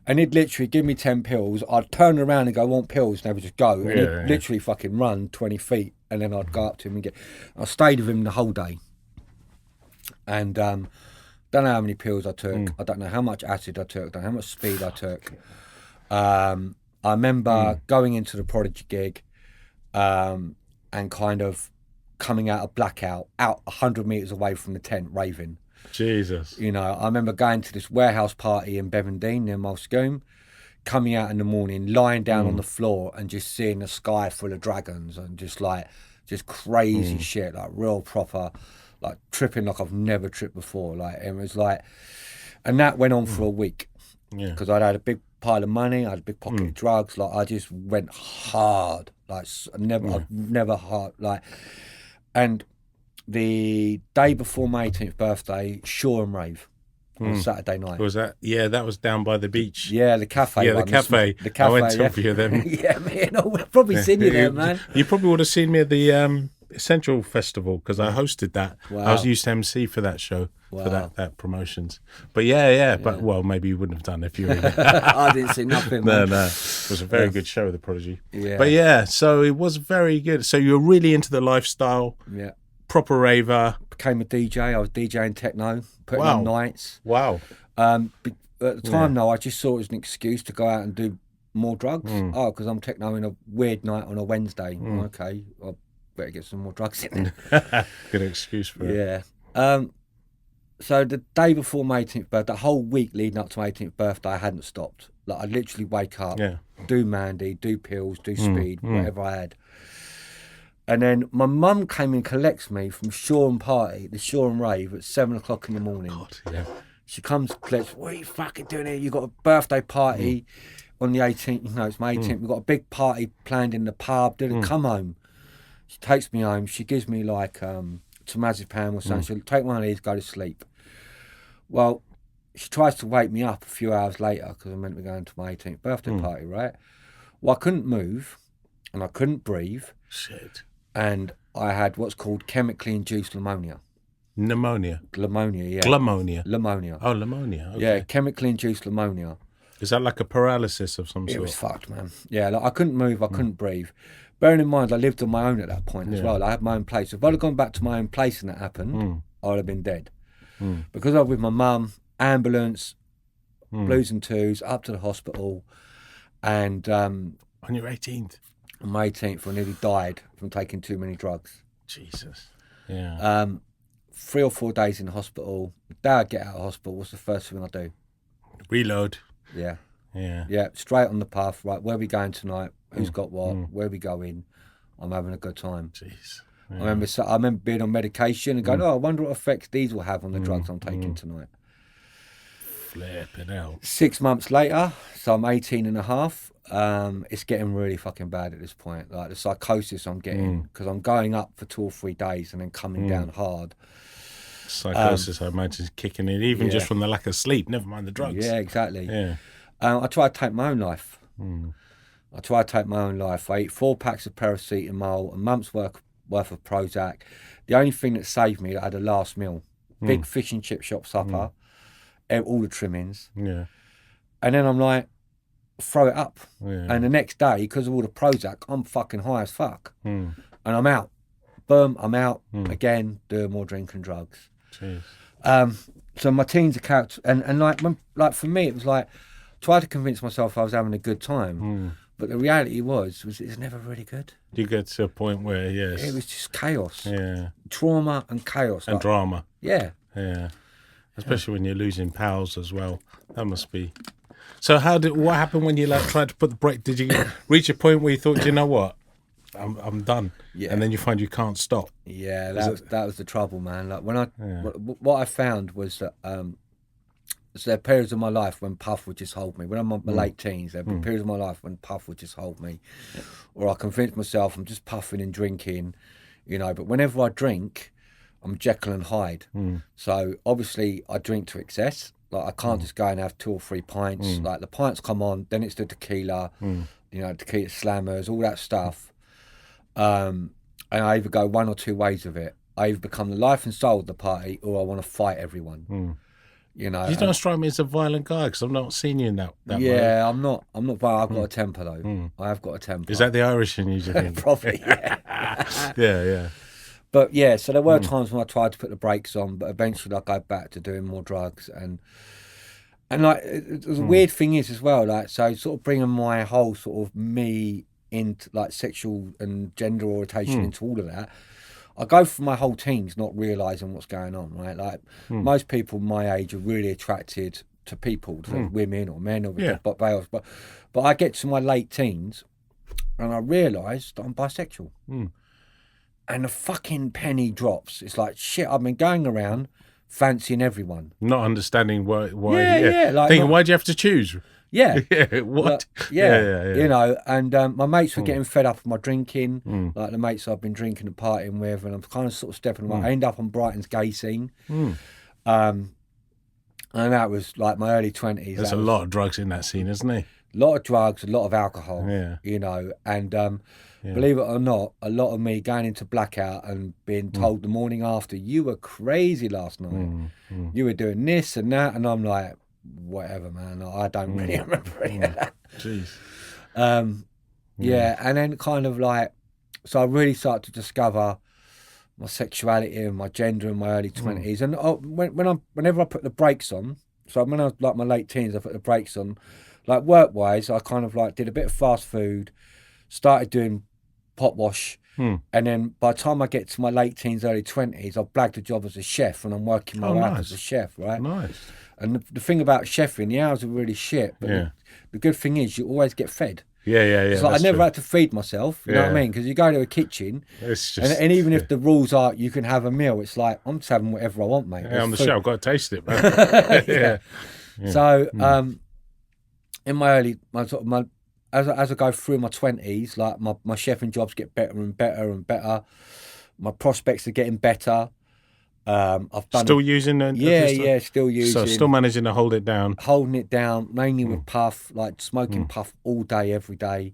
And he'd literally give me 10 pills. I'd turn around and go, I want pills. And they would just go. And he'd literally fucking run 20 feet. And then I'd go up to him and get... I stayed with him the whole day. And don't know how many pills I took. I don't know how much acid I took. I don't know how much speed I took. I remember going into the Prodigy gig and kind of coming out of blackout, out 100 metres away from the tent, raving. Jesus. You know, I remember going to this warehouse party in Bevendine near Mulscombe, coming out in the morning, lying down on the floor and just seeing the sky full of dragons and just crazy shit, like real proper, like tripping like I've never tripped before. Like, it was like, and that went on for a week. Yeah. Because I'd had a big pile of money, I had a big pocket of drugs, like I just went hard, like never hard, like. And the day before my 18th birthday, Shore and Rave on Saturday night. Was that? Yeah, that was down by the beach. Yeah, the cafe. Yeah, the cafe. I went to a few of them. Yeah, man, I've probably seen you there, man. You probably would have seen me at the Central Festival because I hosted that. Wow. I was used to MC for that show, for that promotions. But yeah. But well, maybe you wouldn't have done if you were in there. I didn't see nothing, man. No. It was a very good show, The Prodigy. Yeah. But yeah, so it was very good. So you're really into the lifestyle. Yeah. Proper raver. Became a DJ. I was DJing techno, putting on nights. Wow. At the time, though, I just saw it as an excuse to go out and do more drugs. Oh, because I'm techno in a weird night on a Wednesday. Okay, I better get some more drugs in there. Good excuse for it. Yeah. So the day before my 18th birthday, the whole week leading up to my 18th birthday, I hadn't stopped. Like, I'd literally wake up, do Mandy, do pills, do speed, whatever I had. And then my mum came and collects me from Shore and Party, the Shore and Rave, at 7 o'clock in the morning. God, yeah. She comes and collects, what are you fucking doing here? You got a birthday party on the 18th. No, it's my 18th. We've got a big party planned in the pub. Come home. She takes me home. She gives me like temazepam or something. She'll take one of these, go to sleep. Well, she tries to wake me up a few hours later because I'm meant to be going to my 18th birthday party, right? Well, I couldn't move and I couldn't breathe. Shit. And I had what's called chemically induced pneumonia. Pneumonia? Pneumonia, yeah. Pneumonia? Pneumonia. Oh, pneumonia. Okay. Yeah, chemically induced pneumonia. Is that like a paralysis of some sort? It was fucked, man. Yeah, like I couldn't move, I couldn't breathe. Bearing in mind, I lived on my own at that point as well. I had my own place. If I'd have gone back to my own place and that happened, I would have been dead. Because I was with my mum, ambulance, blues and twos, up to the hospital. And on your 18th? On my 18th, I nearly died from taking too many drugs. Jesus. Yeah. 3 or 4 days in the hospital. The day I get out of hospital, what's the first thing I do? Reload. Yeah. Yeah. Yeah, straight on the path. Right, where are we going tonight? Who's got what? Where are we going? I'm having a good time. Jeez. Yeah. I remember being on medication and going, I wonder what effects these will have on the drugs I'm taking tonight. Flipping out. 6 months later, so I'm 18 and a half. it's getting really fucking bad at this point. Like the psychosis I'm getting, because I'm going up for 2 or 3 days and then coming down hard. Psychosis, I imagine, is kicking in, even just from the lack of sleep, never mind the drugs. Yeah, exactly. Yeah. I tried to take my own life. I tried to take my own life. I ate 4 packs of paracetamol, a month's worth of Prozac. The only thing that saved me, I had a last meal. Big fish and chip shop supper, all the trimmings. Yeah. And then I'm like, throw it up. Yeah. And the next day, because of all the Prozac, I'm fucking high as fuck. And I'm out. Boom, I'm out again, doing more drinking drugs. Jeez. So my teens are character, and like for me, it was like, try to convince myself I was having a good time. But the reality was it's never really good. You get to a point where, It was just chaos. Yeah. Trauma and chaos. And drama. Yeah. Yeah. Especially when you're losing pals as well. That must be. So what happened when you tried to put the brake? Did you reach a point where you thought, you know what? I'm done. Yeah. And then you find you can't stop. Yeah, that was the trouble, man. Like what I found was that so there are periods of my life when Puff would just hold me. When I'm in my late teens, there were periods of my life when Puff would just hold me. Or I convince myself I'm just puffing and drinking, but whenever I drink, I'm Jekyll and Hyde. So obviously I drink to excess. Like I can't just go and have 2 or 3 pints. Like the pints come on, then it's the tequila, tequila slammers, all that stuff. And I either go 1 or 2 ways of it. I either become the life and soul of the party, or I want to fight everyone. You don't strike me as a violent guy, because I've not seen you in that way. Yeah, I'm not violent. I've got a temper though. I have got a temper. Is that the Irish in you, do you think? Probably, yeah. Yeah. But yeah, so there were times when I tried to put the brakes on, but eventually I go back to doing more drugs, and like the weird thing is as well, like so sort of bringing my whole sort of me into like sexual and gender orientation into all of that. I go for my whole teens not realising what's going on, right? Like most people my age are really attracted to people, to women or men or males, but I get to my late teens and I realise that I'm bisexual. And the fucking penny drops. It's like, shit, I've been going around fancying everyone. Not understanding why. Yeah. Like, thinking, why'd you have to choose? Yeah. What? Yeah. And my mates were getting fed up with my drinking, like the mates I've been drinking and partying with, and I'm kind of sort of stepping away. I end up on Brighton's gay scene. And that was like my early 20s. There's a lot of drugs in that scene, isn't there? A lot of drugs, a lot of alcohol, and believe it or not, a lot of me going into blackout and being told the morning after, you were crazy last night. You were doing this and that, and I'm like, whatever, man. I don't really remember any of that. Jeez. Yeah, and then kind of like, so I really started to discover my sexuality and my gender in my early 20s. And whenever I put the brakes on, so when I was like my late teens, I put the brakes on, like work-wise, I kind of like did a bit of fast food, started doing pot wash, and then by the time I get to my late teens, early 20s, I've blagged a job as a chef, and I'm working my way up as a chef, right? Nice. And the thing about chefing, the hours are really shit, but the good thing is you always get fed. Yeah. It's like I never had to feed myself, you know what I mean? Because you go to a kitchen, it's just, and even if the rules are you can have a meal, it's like, I'm just having whatever I want, mate. Yeah, on the show, I've got to taste it, man. Yeah. So, in as I go through my 20s, like my chefing jobs get better and better and better. My prospects are getting better. I've done still using it. Still using. So still managing to hold it down. Holding it down, mainly with puff, like smoking puff all day, every day,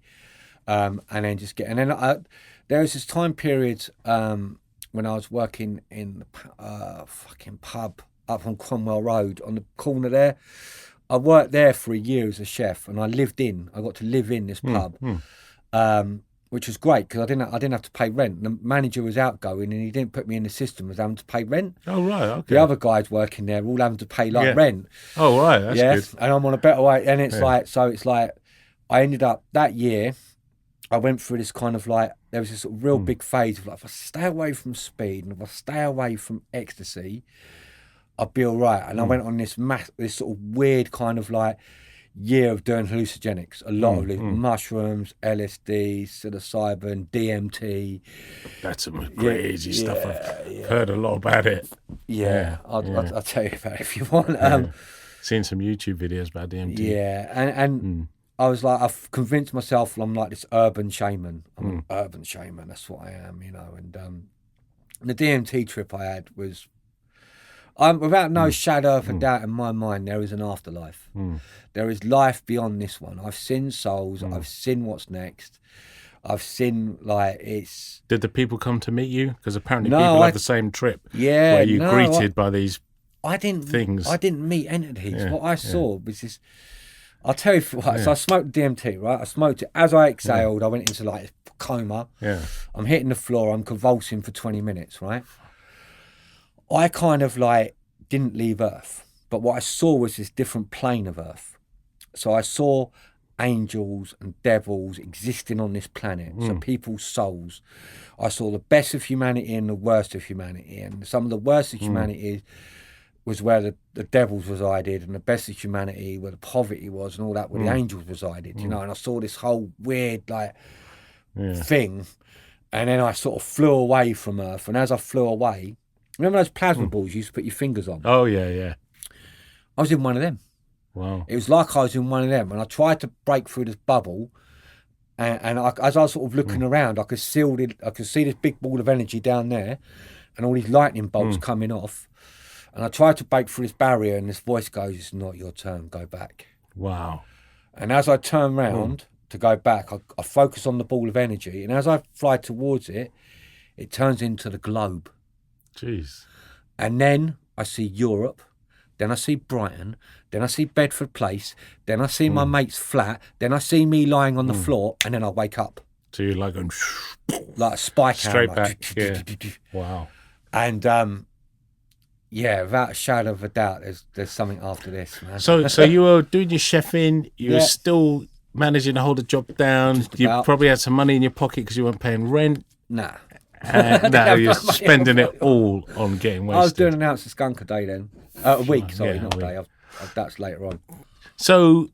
and then just get. And then there was this time period when I was working in the fucking pub up on Cromwell Road on the corner there. I worked there for a year as a chef, and I got to live in this pub, which was great because I didn't have to pay rent. The manager was outgoing, and he didn't put me in the system as having to pay rent. Oh right, okay. The other guys working there were all having to pay rent. Oh right, that's good. And I'm on a better way, and it's like I ended up that year. I went through this kind of like there was this sort of real big phase of like, if I stay away from speed and if I stay away from ecstasy, I'll be all right. And I went on this sort of weird kind of like year of doing hallucinogenics, a lot of mushrooms, LSD, psilocybin, DMT. That's some crazy stuff. I've heard a lot about it. I'll tell you about it if you want. Seen some YouTube videos about DMT. Yeah, and I was like, I've convinced myself I'm like this urban shaman. I'm an urban shaman. That's what I am, you know. And the DMT trip I had was, without no shadow of a doubt in my mind, there is an afterlife. There is life beyond this one. I've seen souls. I've seen what's next. I've seen, like, it's... Did the people come to meet you? Because apparently people have the same trip. Yeah. Where you're greeted by these things. I didn't meet entities. Yeah, what I saw was this... I'll tell you what. So I smoked DMT, right? I smoked it. As I exhaled, I went into, like, a coma. Yeah. I'm hitting the floor. I'm convulsing for 20 minutes, right? I kind of, like, didn't leave Earth. But what I saw was this different plane of Earth. So I saw angels and devils existing on this planet. So people's souls. I saw the best of humanity and the worst of humanity. And some of the worst of humanity was where the devils resided, and the best of humanity where the poverty was, and all that where the angels resided, you know. And I saw this whole weird, like, thing. And then I sort of flew away from Earth. And as I flew away, remember those plasma balls you used to put your fingers on? Oh, yeah. I was in one of them. Wow. It was like I was in one of them, and I tried to break through this bubble, and as I was sort of looking around, I could see this big ball of energy down there, and all these lightning bolts coming off, and I tried to break through this barrier, and this voice goes, "It's not your turn, go back." Wow. And as I turn round to go back, I focus on the ball of energy, and as I fly towards it, it turns into the globe. Jeez. And then I see Europe. Then I see Brighton, then I see Bedford Place, then I see my mate's flat, then I see me lying on the floor, and then I wake up. So you're like going... Like a spike straight hammer. back, yeah. Wow. And, without a shadow of a doubt, there's something after this, man. So you were doing your chefing, you were still managing to hold a job down, you probably had some money in your pocket because you weren't paying rent. Nah. No, you're spending it all on getting wasted. I was doing an ounce of skunk a day then. A week, sorry, not a day. That's later on. So,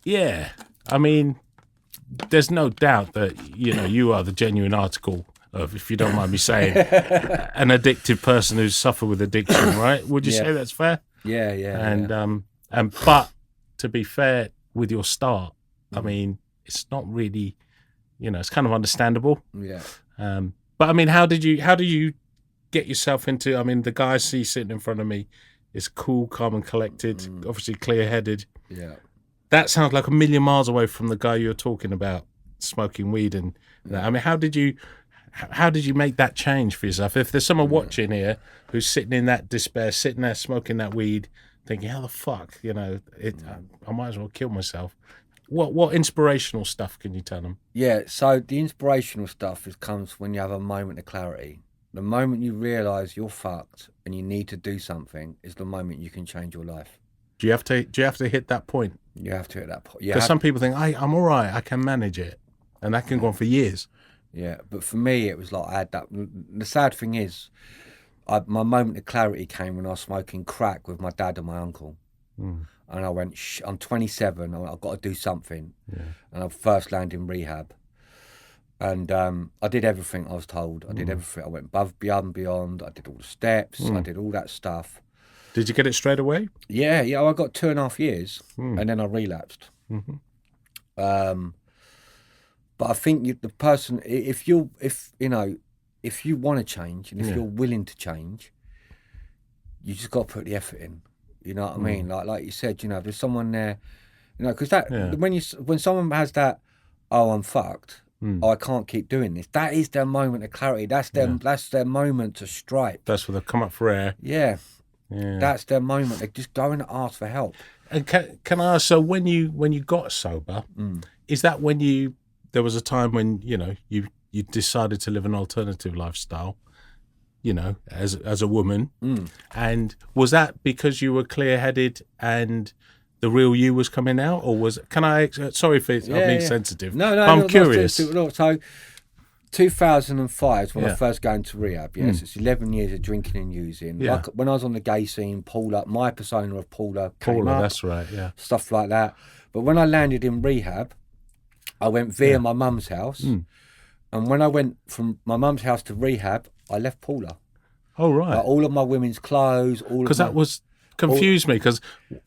yeah, I mean, there's no doubt that, you know, you are the genuine article of, if you don't mind me saying, an addicted person who's suffered with addiction, right? Would you say that's fair? Yeah. And but to be fair with your start, I mean, it's not really, you know, it's kind of understandable. Yeah. But I mean, how do you get yourself into? I mean, the guy I see sitting in front of me is cool, calm, and collected. Obviously, clear-headed. Yeah. That sounds like a million miles away from the guy you're talking about smoking weed and that. I mean, how did you make that change for yourself? If there's someone watching here who's sitting in that despair, sitting there smoking that weed, thinking, "How the fuck, you know, I might as well kill myself." What inspirational stuff can you tell them? Yeah, so the inspirational stuff comes when you have a moment of clarity. The moment you realise you're fucked and you need to do something is the moment you can change your life. Do you have to hit that point? You have to hit that point. Because some people think, I'm all right, I can manage it. And that can go on for years. Yeah, but for me, it was like I had that. The sad thing is, my moment of clarity came when I was smoking crack with my dad and my uncle. And I went, I'm 27, I've got to do something. Yeah. And I first landed in rehab. And I did everything I was told. I did everything. I went above, beyond. I did all the steps. I did all that stuff. Did you get it straight away? Yeah. I got 2.5 years, and then I relapsed. But I think the person, if you want to change, and if you're willing to change, you just got to put the effort in. You know what I mean? Like you said, you know, there's someone there, you know, because when someone has that, oh, I'm fucked. Oh, I can't keep doing this. That is their moment of clarity. That's their moment to strike. That's where they come up for air. Yeah. That's their moment. They just go and ask for help. And can I ask? So when you got sober, is that when there was a time when you decided to live an alternative lifestyle? You know, as a woman, and was that because you were clear-headed and the real you was coming out, or was? Can I? Sorry if I'm being sensitive. No, I'm curious. So, 2005 is when I first got into rehab. Yes, so it's 11 years of drinking and using. Yeah. Like when I was on the gay scene, Paula, my persona of Paula, that's right. Yeah, stuff like that. But when I landed in rehab, I went via my mum's house, and when I went from my mum's house to rehab, I left Paula. Oh right. Like all of my women's clothes, because confused me because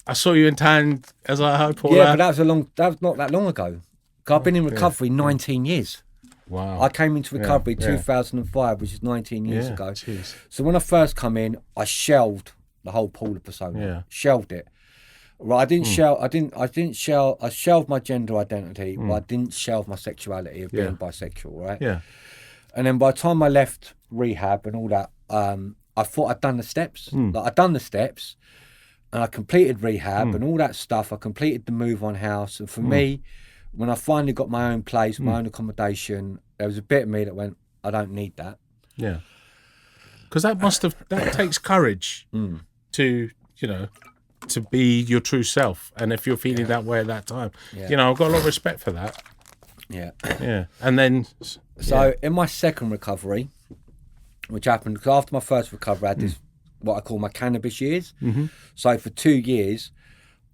I saw you in town as I hope. Yeah, but that was not that long ago. I've been in recovery 19 years. Wow. I came into recovery 2005, which is 19 years ago. Geez. So when I first come in, I shelved the whole Paula persona. Yeah. Shelved it. Right, I didn't shelve. I shelved my gender identity, but I didn't shelve my sexuality of being bisexual. Right. Yeah. And then by the time I left rehab and all that, I thought I'd done the steps. Like I'd done the steps, and I completed rehab and all that stuff. I completed the move on house, and for me, when I finally got my own place, my own accommodation, there was a bit of me that went, I don't need that. Yeah. Because that takes courage to, to be your true self. And if you're feeling that way at that time, I've got a lot of respect for that. Yeah. Yeah. And then... So in my second recovery, which happened because after my first recovery, I had this, what I call my cannabis years. So for 2 years,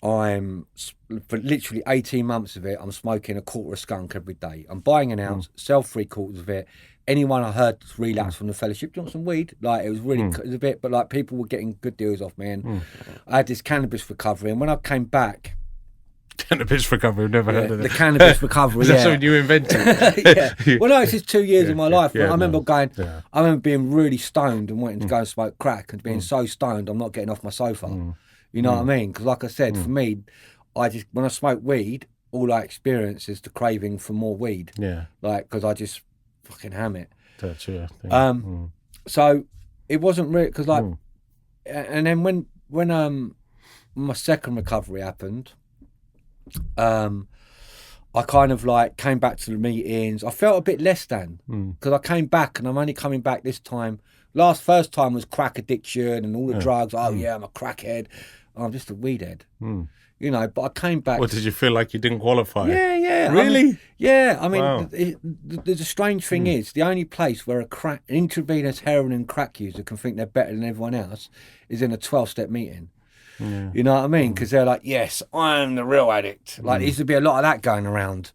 for literally 18 months of it, I'm smoking a quarter of skunk every day. I'm buying an ounce, sell 3/4 of it. Anyone I heard relapse from the fellowship, do you want some weed? Like it was really it was a bit, but like people were getting good deals off me, and I had this cannabis recovery. And when I came back, cannabis recovery, I've never heard of that. The cannabis recovery, That's something you invented. Well, no, it's just 2 years of my life. Yeah, I remember I remember being really stoned and wanting to go and smoke crack, and being so stoned I'm not getting off my sofa. You know what I mean? Because like I said, for me, when I smoke weed, all I experience is the craving for more weed. Yeah. Like, because I just fucking ham it. That's your thing. So it wasn't really, because like, and then when my second recovery happened, I kind of like came back to the meetings. I felt a bit less than, because I came back, and I'm only coming back this time. First time was crack addiction and all the drugs. Oh yeah, I'm a crackhead. I'm just a weed head. But I came back. Well, did you feel like you didn't qualify? Yeah. Really? I mean, the strange thing is, the only place where an intravenous heroin and crack user can think they're better than everyone else is in a 12-step meeting. Yeah. You know what I mean? Because they're like, yes, I'm the real addict. Like, there used to be a lot of that going around.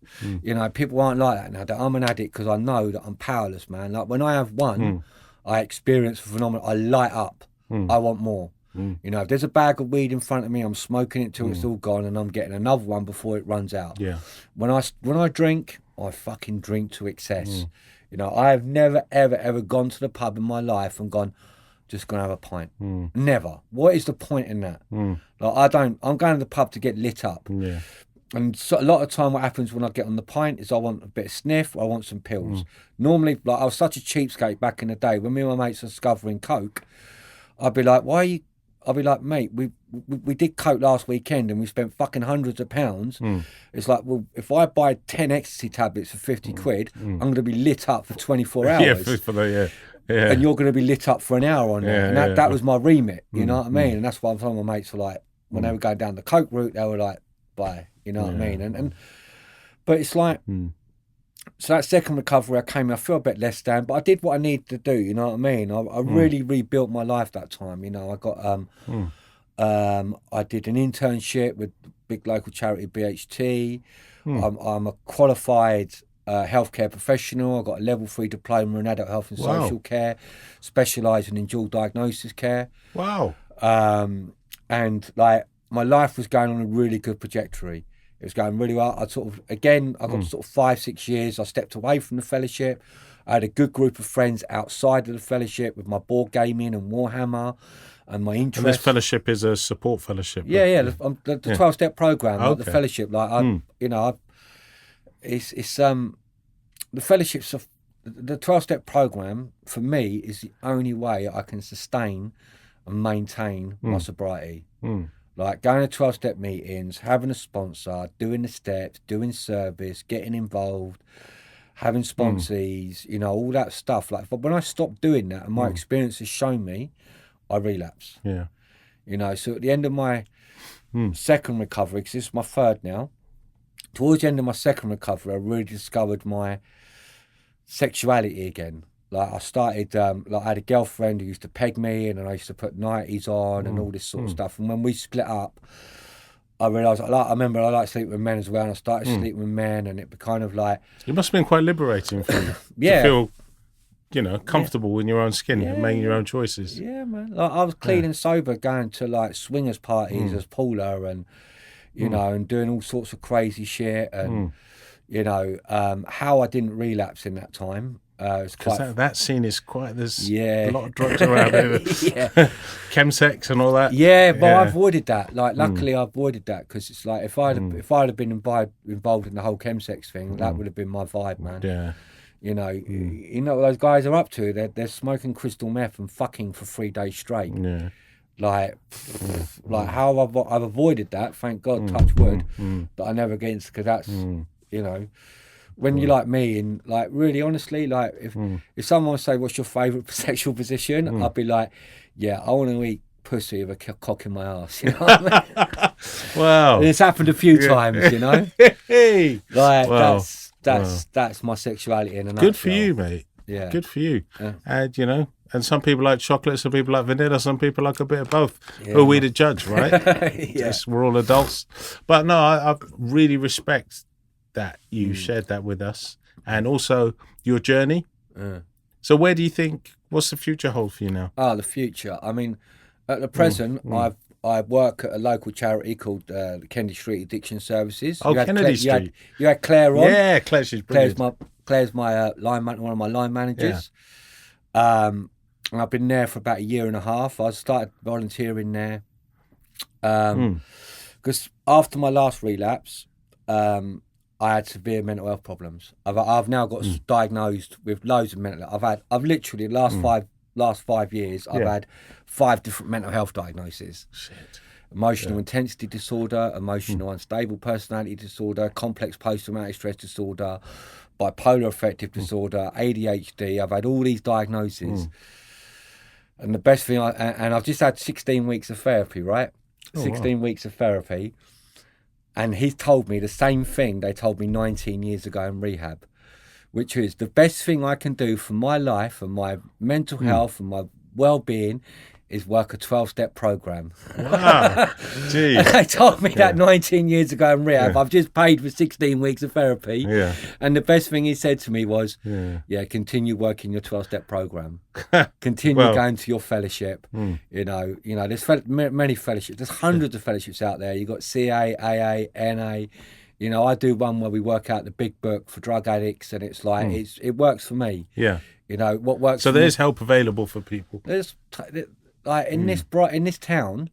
People aren't like that now. That I'm an addict because I know that I'm powerless, man. Like, when I have one, I experience a phenomenon. I light up. I want more. If there's a bag of weed in front of me, I'm smoking it till it's all gone, and I'm getting another one before it runs out. Yeah. When I drink, I fucking drink to excess. I have never ever gone to the pub in my life and gone, just gonna have a pint. Never. What is the point in that? Like, I'm going to the pub to get lit up. Yeah. And so a lot of time what happens when I get on the pint is I want a bit of sniff, or I want some pills. Normally, like, I was such a cheapskate back in the day. When me and my mates were discovering coke, I'd be like, I'll be like, mate, we did coke last weekend and we spent fucking hundreds of pounds. It's like, well, if I buy 10 ecstasy tablets for 50 quid, I'm going to be lit up for 24 hours. Yeah. And you're going to be lit up for an hour on that. And that was my remit, you know what I mean? And that's why some of my mates were like, when they were going down the coke route, they were like, bye, you know what I mean? But it's like, so that second recovery, I feel a bit less than, but I did what I needed to do, you know what I mean? I really rebuilt my life that time, I got, I did an internship with big local charity BHT. I'm a qualified healthcare professional. I got a level 3 diploma in adult health and social care, specialising in dual diagnosis care. Wow. And like, my life was going on a really good trajectory. It was going really well. I got sort of 5-6 years. I stepped away from the fellowship. I had a good group of friends outside of the fellowship with my board gaming and Warhammer and my interests. And this fellowship is a support fellowship. Yeah. The 12-step program, like the fellowship. Like it's the fellowship's the 12-step program for me is the only way I can sustain and maintain my sobriety. Like going to 12-step meetings, having a sponsor, doing the steps, doing service, getting involved, having sponsees, all that stuff. Like, but when I stopped doing that, and my experience has shown me, I relapse. Yeah. So at the end of my second recovery, because this is my third now, towards the end of my second recovery, I really discovered my sexuality again. Like, I started, I had a girlfriend who used to peg me, and then I used to put nighties on and all this sort of stuff. And when we split up, I realised, I remember I like sleeping with men as well, and I started sleeping with men, and it kind of like... It must have been quite liberating for you to feel, comfortable in your own skin and making your own choices. Yeah, man. Like, I was clean and sober, going to like swingers parties as Paula, and and doing all sorts of crazy shit, and how I didn't relapse in that time. Because that scene is quite, there's a lot of drugs around it. Chemsex and all that. Yeah, but I avoided that. Like, luckily I avoided that, because it's like, if I'd have been involved in the whole chemsex thing, that would have been my vibe, man. Yeah. You know what those guys are up to? They're smoking crystal meth and fucking for 3 days straight. Yeah. Like how I've avoided that, thank God, touch wood, that I never get into, because that's, when you're like me, and like, really honestly, like, if someone would say, what's your favourite sexual position? I'd be like, yeah, I want to eat pussy with a cock in my ass, you know what I mean? Wow. And it's happened a few times, you know? Hey. Like, Wow. that's my sexuality in a Good nutshell. for you, mate. Yeah. Good for you. And, and some people like chocolate, some people like vanilla, some people like a bit of both. Who are we to judge, right? We're all adults. But no, I really respect that you shared that with us, and also your journey. So where do you think, what's the future hold for you now? The future. I mean, at the present, I work at a local charity called the Kennedy Street Addiction Services. Kennedy Street. You had Claire on. Yeah, Claire's brilliant. Claire's my one of my line managers. And I've been there for about 1.5 years. I started volunteering there because after my last relapse, I had severe mental health problems. I've now got diagnosed with loads of mental health. I've literally the last 5 years I've had 5 different mental health diagnoses. Shit. Emotional intensity disorder, emotional unstable personality disorder, complex post-traumatic stress disorder, bipolar affective disorder, ADHD. I've had all these diagnoses. And the best thing, and I've just had 16 weeks of therapy, right? 16 weeks of therapy. And he's told me the same thing they told me 19 years ago in rehab, which is the best thing I can do for my life and my mental health and my well-being is work a 12-step program. Wow. Gee. And they told me that 19 years ago in rehab. I've just paid for 16 weeks of therapy. Yeah. And the best thing he said to me was, continue working your 12-step program. Continue going to your fellowship. There's many fellowships. There's hundreds of fellowships out there. You've got CA, AA, NA. I do one where we work out the big book for drug addicts, and it's like, it works for me. Yeah. What works so for there's me, help available for people. There's like in this town,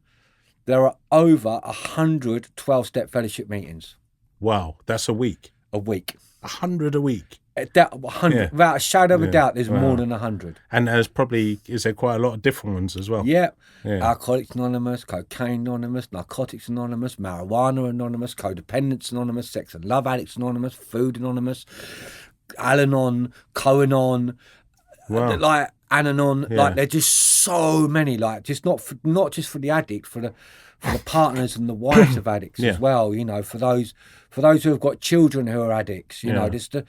there are over 100 12-step fellowship meetings. Wow, that's a week. A week. 100 a week. 100, without a shadow of a doubt, there's more than 100. And there's probably, is there quite a lot of different ones as well? Yeah. Alcoholics Anonymous, Cocaine Anonymous, Narcotics Anonymous, Marijuana Anonymous, Codependence Anonymous, Sex and Love Addicts Anonymous, Food Anonymous, Al-Anon, Co-Anon, like An-Anon, like they're just so many, like just not just for the addict, for the partners and the wives of addicts as well. For those who have got children who are addicts. I put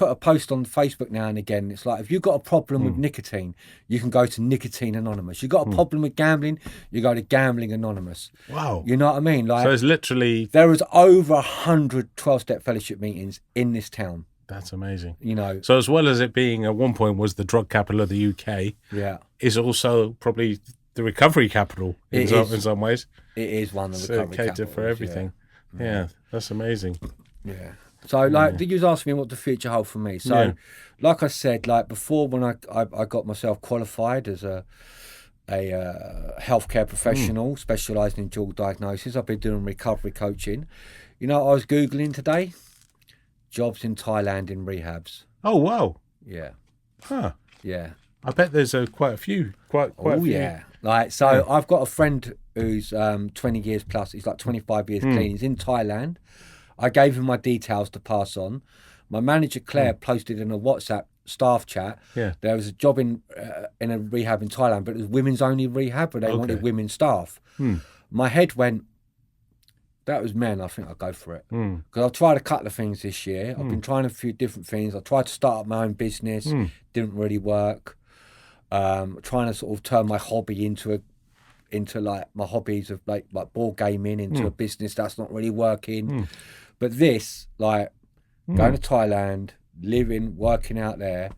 a post on Facebook now and again. It's like, if you've got a problem with nicotine, you can go to Nicotine Anonymous. You've got a problem with gambling, you go to Gambling Anonymous. Wow. You know what I mean? Like, so it's literally, there is over 100 12-step fellowship meetings in this town. That's amazing. So as well as it being at one point was the drug capital of the UK, is also probably the recovery capital in some ways. It is one of the recovery capitals for everything. Yeah, that's amazing. Yeah. So, did you ask me what the future holds for me? So, like I said, like before, when I got myself qualified as a healthcare professional specialising in dual diagnosis, I've been doing recovery coaching. I was Googling today, jobs in Thailand in rehabs. Oh, wow. Yeah. Huh. Yeah. I bet there's quite a few. Quite a few. Yeah. I've got a friend who's 20 years plus. He's like 25 years clean. He's in Thailand. I gave him my details to pass on. My manager, Claire, posted in a WhatsApp staff chat. Yeah. There was a job in a rehab in Thailand, but it was women's only rehab, but they wanted women staff. My head went, that was men, I think I'll go for it. Because I've tried a couple of things this year. I've been trying a few different things. I tried to start up my own business. Didn't really work. Trying to sort of turn my hobby into like my hobbies of like board gaming into a business, that's not really working. But this, like going to Thailand, living, working out there,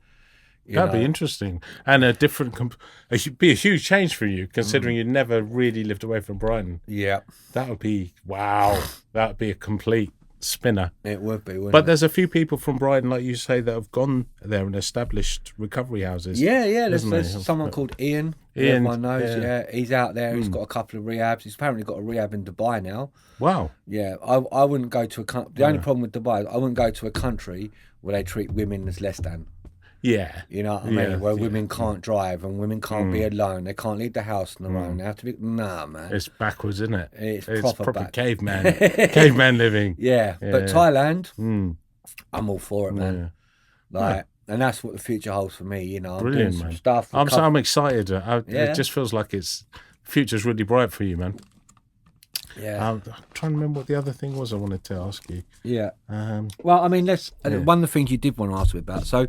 That'd be interesting, and a different. It should be a huge change for you, considering you never really lived away from Brighton. Yeah, That would be wow. That would be a complete spinner. it would be. Wouldn't But it? there's a few people from Brighton, like you say, that have gone there and established recovery houses. Yeah. There's isn't there? someone called Ian. Ian, Everyone knows. yeah. Yeah, he's out there. He's got a couple of rehabs. He's apparently got a rehab in Dubai now. Wow. Yeah, I wouldn't go to the only problem with Dubai is I wouldn't go to a country where they treat women as less than. Yeah. You know what I Yeah, mean? Where yeah. women can't drive and women can't be alone. They can't leave the house on their own. They have to be. Nah, man. It's backwards, isn't it? It's proper back. caveman living. Yeah, but Thailand, Mm. I'm all for it, man. Like, and that's what the future holds for me. You know, I'm Brilliant, doing some man. stuff. I'm excited. Yeah. It just feels like future's really bright for you, man. Yeah, I'm trying to remember what the other thing was I wanted to ask you. yeah. Well, I mean, one of the things you did want to ask me about. So,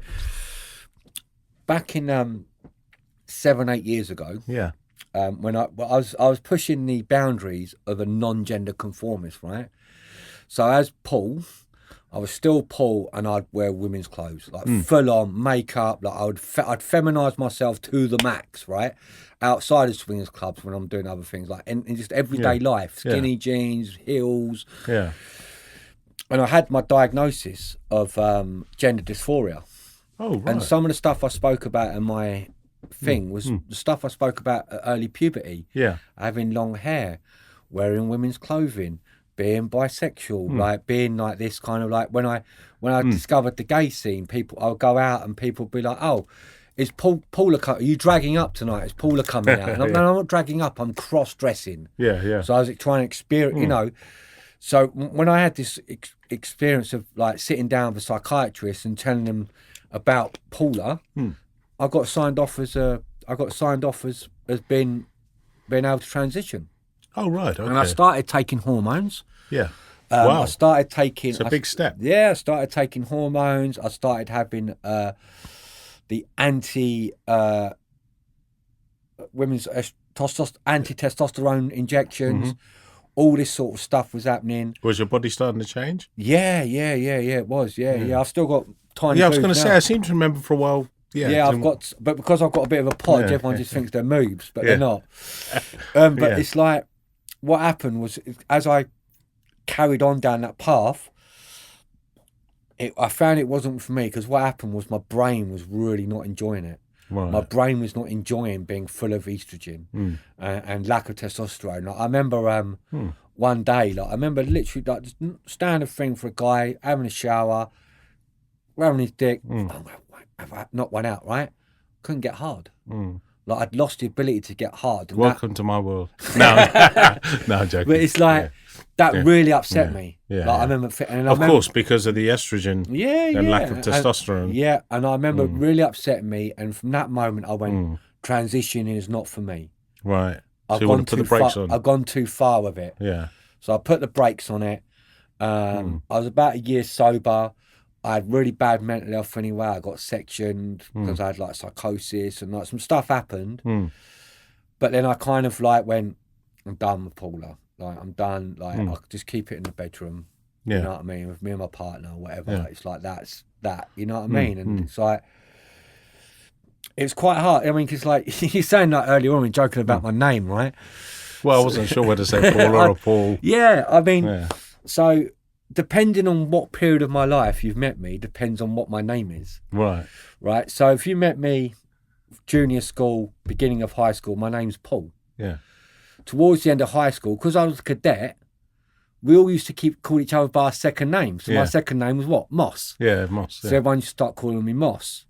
back in 7-8 years ago, yeah. when I was pushing the boundaries of a non-gender conformist, right? So as Paul, I was still Paul, and I'd wear women's clothes, like full on makeup. Like I'd feminise myself to the max, right? Outside of swingers clubs when I'm doing other things, like in just everyday life, skinny jeans, heels. Yeah. And I had my diagnosis of gender dysphoria. Oh, right. And some of the stuff I spoke about in my thing was the stuff I spoke about at early puberty. Yeah. Having long hair, wearing women's clothing, being bisexual, like being like this kind of like when I discovered the gay scene, I would go out and people would be like, "Oh, is Paula? Are you dragging up tonight? Is Paula coming out?" And no, I'm not dragging up. I'm cross-dressing. Yeah, yeah. So I was trying to experience, you know. So when I had this experience of like sitting down with a psychiatrist and telling them about Paula, I got signed off as being able to transition. Oh, right. Okay. And I started taking hormones. Yeah. Wow. I started taking. It's a big step. Yeah, I started taking hormones. I started having the women's anti-testosterone injections. All this sort of stuff was happening. Was your body starting to change? Yeah. It was. Yeah. I've still got tiny. Yeah, I was going to boobs say. now. I seem to remember for a while. Yeah, but because I've got a bit of a podge, everyone just thinks they're moobs, but they're not. But it's like, what happened was, as I carried on down that path, I found it wasn't for me, because what happened was my brain was really not enjoying it. Right. My brain was not enjoying being full of estrogen and lack of testosterone. Like, I remember one day, I remember literally like just standing thing for a guy, having a shower, wearing his dick. I've knocked one out, right? Couldn't get hard. Like, I'd lost the ability to get hard. And Welcome to my world. No, no, I'm joking. but it's like, that really upset me. Yeah, like, I remember, of course, because of the estrogen and lack of testosterone. And I remember really upsetting me. And from that moment, I went, transitioning is not for me. Right. I've So you gone want to put too the brakes far. on. I've gone too far with it. Yeah. So I put the brakes on it. I was about a year sober. I had really bad mental health anyway. I got sectioned because I had like psychosis and like some stuff happened. But then I kind of like went, I'm done with Paula. Like, I'm done. Like, I'll just keep it in the bedroom. Yeah. You know what I mean? With me and my partner or whatever. Yeah. It's like, that's that. You know what I mean? And it's like, it's quite hard. I mean, because like, you're saying that earlier on, we're joking about my name, right? Well, I wasn't sure whether to say Paula or Paul. Yeah. I mean, so depending on what period of my life you've met me, depends on what my name is. Right. Right. So if you met me junior school, beginning of high school, my name's Paul. Yeah. Towards the end of high school, because I was a cadet, we all used to call each other by our second name. So my second name was what? Moss. Yeah, Moss. Yeah. So everyone used to start calling me Moss.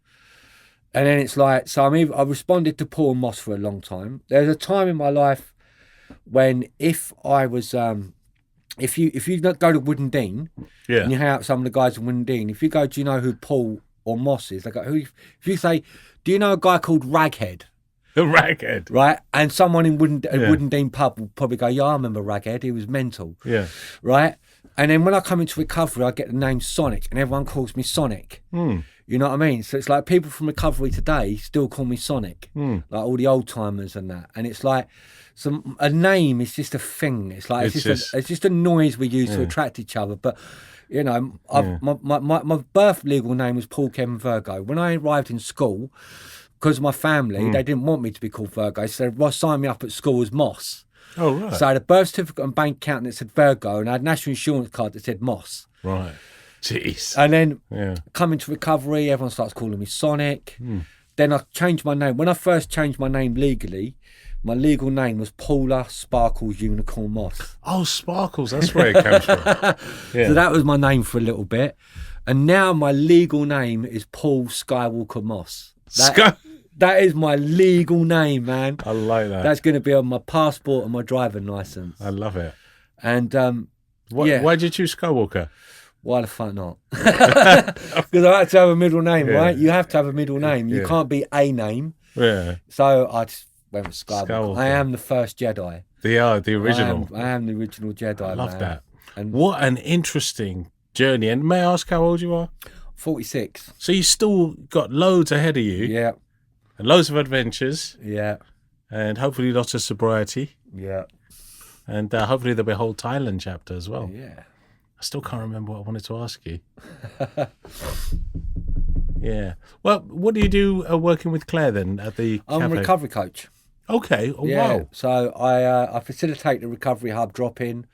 And then it's like, so I responded to Paul and Moss for a long time. There's a time in my life when if I was, if you go to Wooden Dean and you hang out with some of the guys in Wooden Dean, if you go, do you know who Paul or Moss is? They go, who? If you say, do you know a guy called Raghead? The Raghead. Right? And someone in Wooden Dean pub will probably go, yeah, I remember Raghead. He was mental. Yeah. Right? And then when I come into recovery, I get the name Sonic and everyone calls me Sonic. You know what I mean? So it's like people from recovery today still call me Sonic, like all the old timers and that. And it's like a name is just a thing. It's like it's just a noise we use to attract each other. But you know, my birth legal name was Paul Kevin Virgo. When I arrived in school, because of my family, they didn't want me to be called Virgo, so they signed me up at school as Moss. Oh, right. So I had a birth certificate and bank account that said Virgo, and I had a national insurance card that said Moss. Right. Jeez. And then coming to recovery, everyone starts calling me Sonic. Then I changed my name. When I first changed my name legally, my legal name was Paula Sparkles Unicorn Moss. Oh, Sparkles, that's where it comes from. So that was my name for a little bit. And now my legal name is Paul Skywalker Moss. That is my legal name, man. I like that. That's going to be on my passport and my driving license. I love it. And why did you choose Skywalker? Why the fuck not? Because I had to have a middle name, right? You have to have a middle name. You can't be a name. Yeah. So I just went with Skywalker. I am the first Jedi. The original. I am the original Jedi. I love that. And what an interesting journey. And may I ask how old you are? 46. So you still got loads ahead of you. Yeah. And loads of adventures. Yeah. And hopefully lots of sobriety. Yeah. And hopefully there'll be a whole Thailand chapter as well. Yeah. I still can't remember what I wanted to ask you. Yeah. Well, what do you do working with Claire then at the I'm cafe? a recovery coach. Okay. Oh, Yeah. wow. So I facilitate the recovery hub drop-in.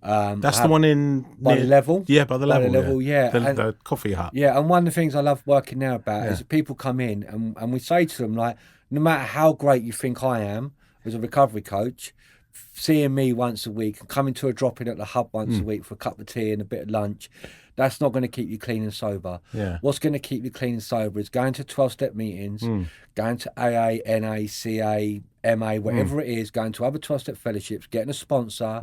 That's the one by the level. Yeah, by the level. Yeah. The coffee hut. Yeah, and one of the things I love working now about is that people come in and we say to them, like, no matter how great you think I am as a recovery coach, seeing me once a week and coming to a drop-in at the hub once a week for a cup of tea and a bit of lunch, that's not going to keep you clean and sober. Yeah. What's going to keep you clean and sober is going to 12-step meetings, going to AA, NA, CA, MA, whatever it is, going to other 12-step fellowships, getting a sponsor,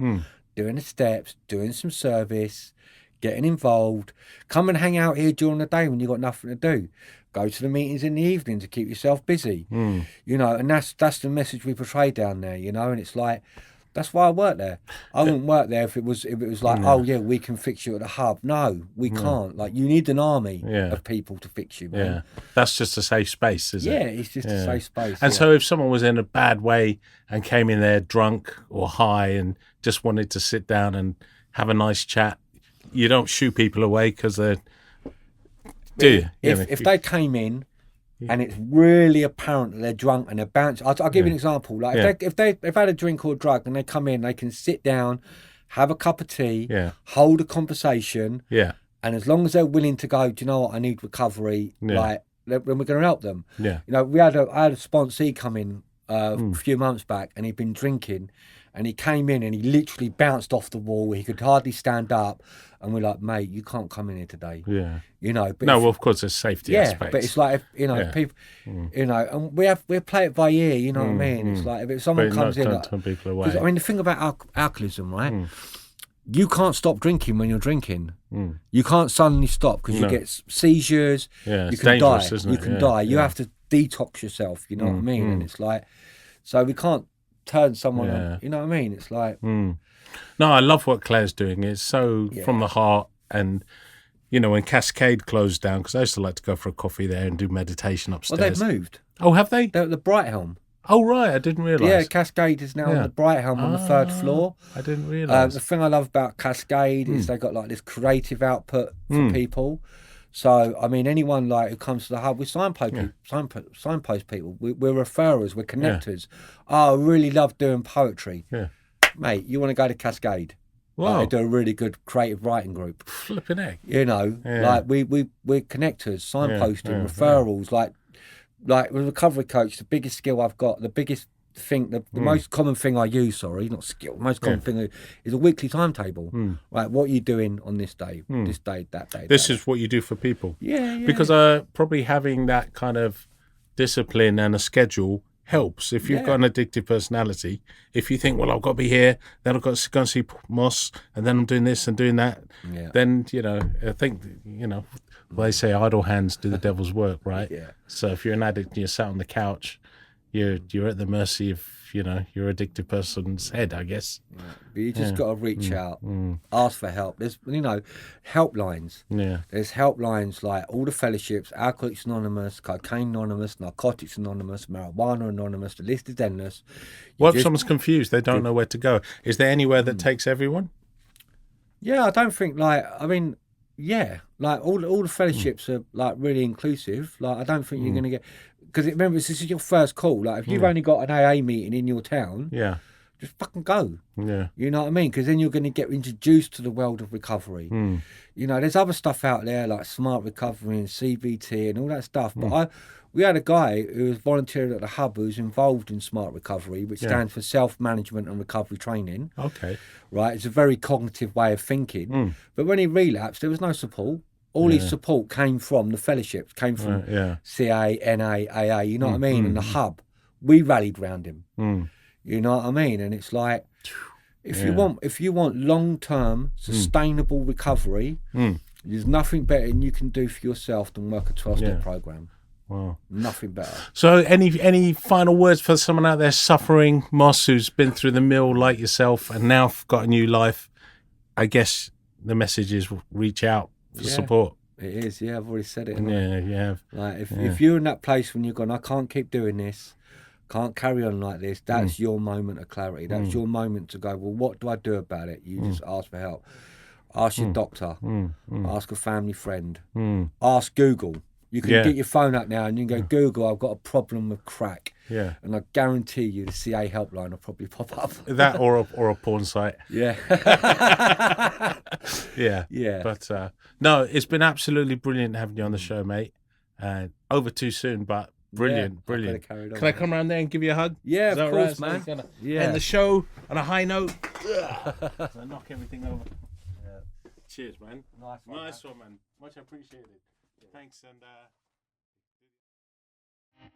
doing the steps, doing some service, getting involved. Come and hang out here during the day when you've got nothing to do. Go to the meetings in the evening to keep yourself busy. You know, and that's the message we portray down there, you know, and it's like, that's why I work there. I wouldn't work there if it was like, oh yeah, we can fix you at the hub. No, we can't. Like, you need an army of people to fix you, man. Yeah. That's just a safe space, isn't it? Yeah, it's just a safe space. And so if someone was in a bad way and came in there drunk or high and just wanted to sit down and have a nice chat, you don't shoo people away because they're... Do you? If they came in and it's really apparent that they're drunk and they're bouncing, I'll give you an example. Like if they've had a drink or a drug and they come in, they can sit down, have a cup of tea, hold a conversation, and as long as they're willing to go, do you know what, I need recovery, like, then we're going to help them. Yeah. You know, I had a sponsee come in a few months back and he'd been drinking and he came in and he literally bounced off the wall. He could hardly stand up. And we're like, mate, you can't come in here today. Yeah. You know. But well, of course, there's safety aspects. But it's like, people, you know, and we play it by ear, you know what I mean? It's like, if someone comes in. Don't turn people away. I mean, the thing about alcoholism, right? You can't stop drinking when you're drinking. You can't suddenly stop because you get seizures. Yeah, you can die. Isn't it? You can die. You have to detox yourself, you know what I mean? And it's like, so we can't turn someone on, you know what I mean? It's like... No, I love what Claire's doing. It's so from the heart. And, you know, when Cascade closed down, because I used to like to go for a coffee there and do meditation upstairs. Well, they've moved. Oh, have they? They're at the Brighton. Oh, right. I didn't realise. Yeah, Cascade is now on the Brighton on the third floor. I didn't realise. The thing I love about Cascade is they've got like this creative output for people. So, I mean, anyone like who comes to the hub, we signpost people. We're referrers, we're connectors. Oh, I really love doing poetry. Yeah. Mate, you want to go to Cascade? Wow. They do a really good creative writing group. Flipping egg. You know, like we're connectors, signposting, referrals. Like with a recovery coach, the biggest skill I've got, the biggest thing, the most common thing I use, not skill, the most common thing is a weekly timetable. Right, what are you doing on this day, this day, that day? This is what you do for people. Yeah. Because probably having that kind of discipline and a schedule helps. If you've got an addictive personality, if you think, well, I've got to be here, then I've got to go and see Moss, and then I'm doing this and doing that, then, you know, I think, you know, well, they say idle hands do the devil's work, right? Yeah. So if you're an addict and you're sat on the couch, you're at the mercy of your addicted person's head, I guess. Yeah. But you just got to reach out, ask for help. There's, helplines. Yeah. There's helplines like all the fellowships, Alcoholics Anonymous, Cocaine Anonymous, Narcotics Anonymous, Marijuana Anonymous. The list is endless. What if someone's confused? They don't know where to go. Is there anywhere that takes everyone? Yeah, I don't think like all the fellowships are like really inclusive. Like I don't think you're gonna get, because remember this is your first call. Like if you've only got an AA meeting in your town, Yeah. just fucking go. Yeah. You know what I mean? Because then you're going to get introduced to the world of recovery. There's other stuff out there like smart recovery and CBT and all that stuff. But we had a guy who was volunteering at the hub who's involved in smart recovery, which stands for self-management and recovery training. Okay. Right? It's a very cognitive way of thinking. But when he relapsed, there was no support. All his support came from the fellowships, came from CA, NA, AA, you know what I mean? And the hub. We rallied round him. You know what I mean? And it's like, if you want long-term, sustainable recovery, there's nothing better you can do for yourself than work a 12-step program. Wow. Nothing better. So any final words for someone out there suffering, Moss, who's been through the mill like yourself and now got a new life? I guess the message is reach out for support. It is, I've already said it. Yeah, you have. Like if you're in that place when you're going, I can't keep doing this, can't carry on like this, that's your moment of clarity. That's your moment to go, well, what do I do about it? You just ask for help. Ask your doctor. Ask a family friend. Ask Google. You can get your phone up now and you can go, Google, I've got a problem with crack. Yeah. And I guarantee you the CA helpline will probably pop up. That or a porn site. Yeah. Yeah. But no, it's been absolutely brilliant having you on the show, mate. Over too soon, but brilliant. Can I come around there and give you a hug? Yeah, of course, man. End the show on a high note. So knock everything over. Yeah. Cheers, man. Nice one, man. Much appreciated. Thanks,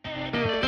and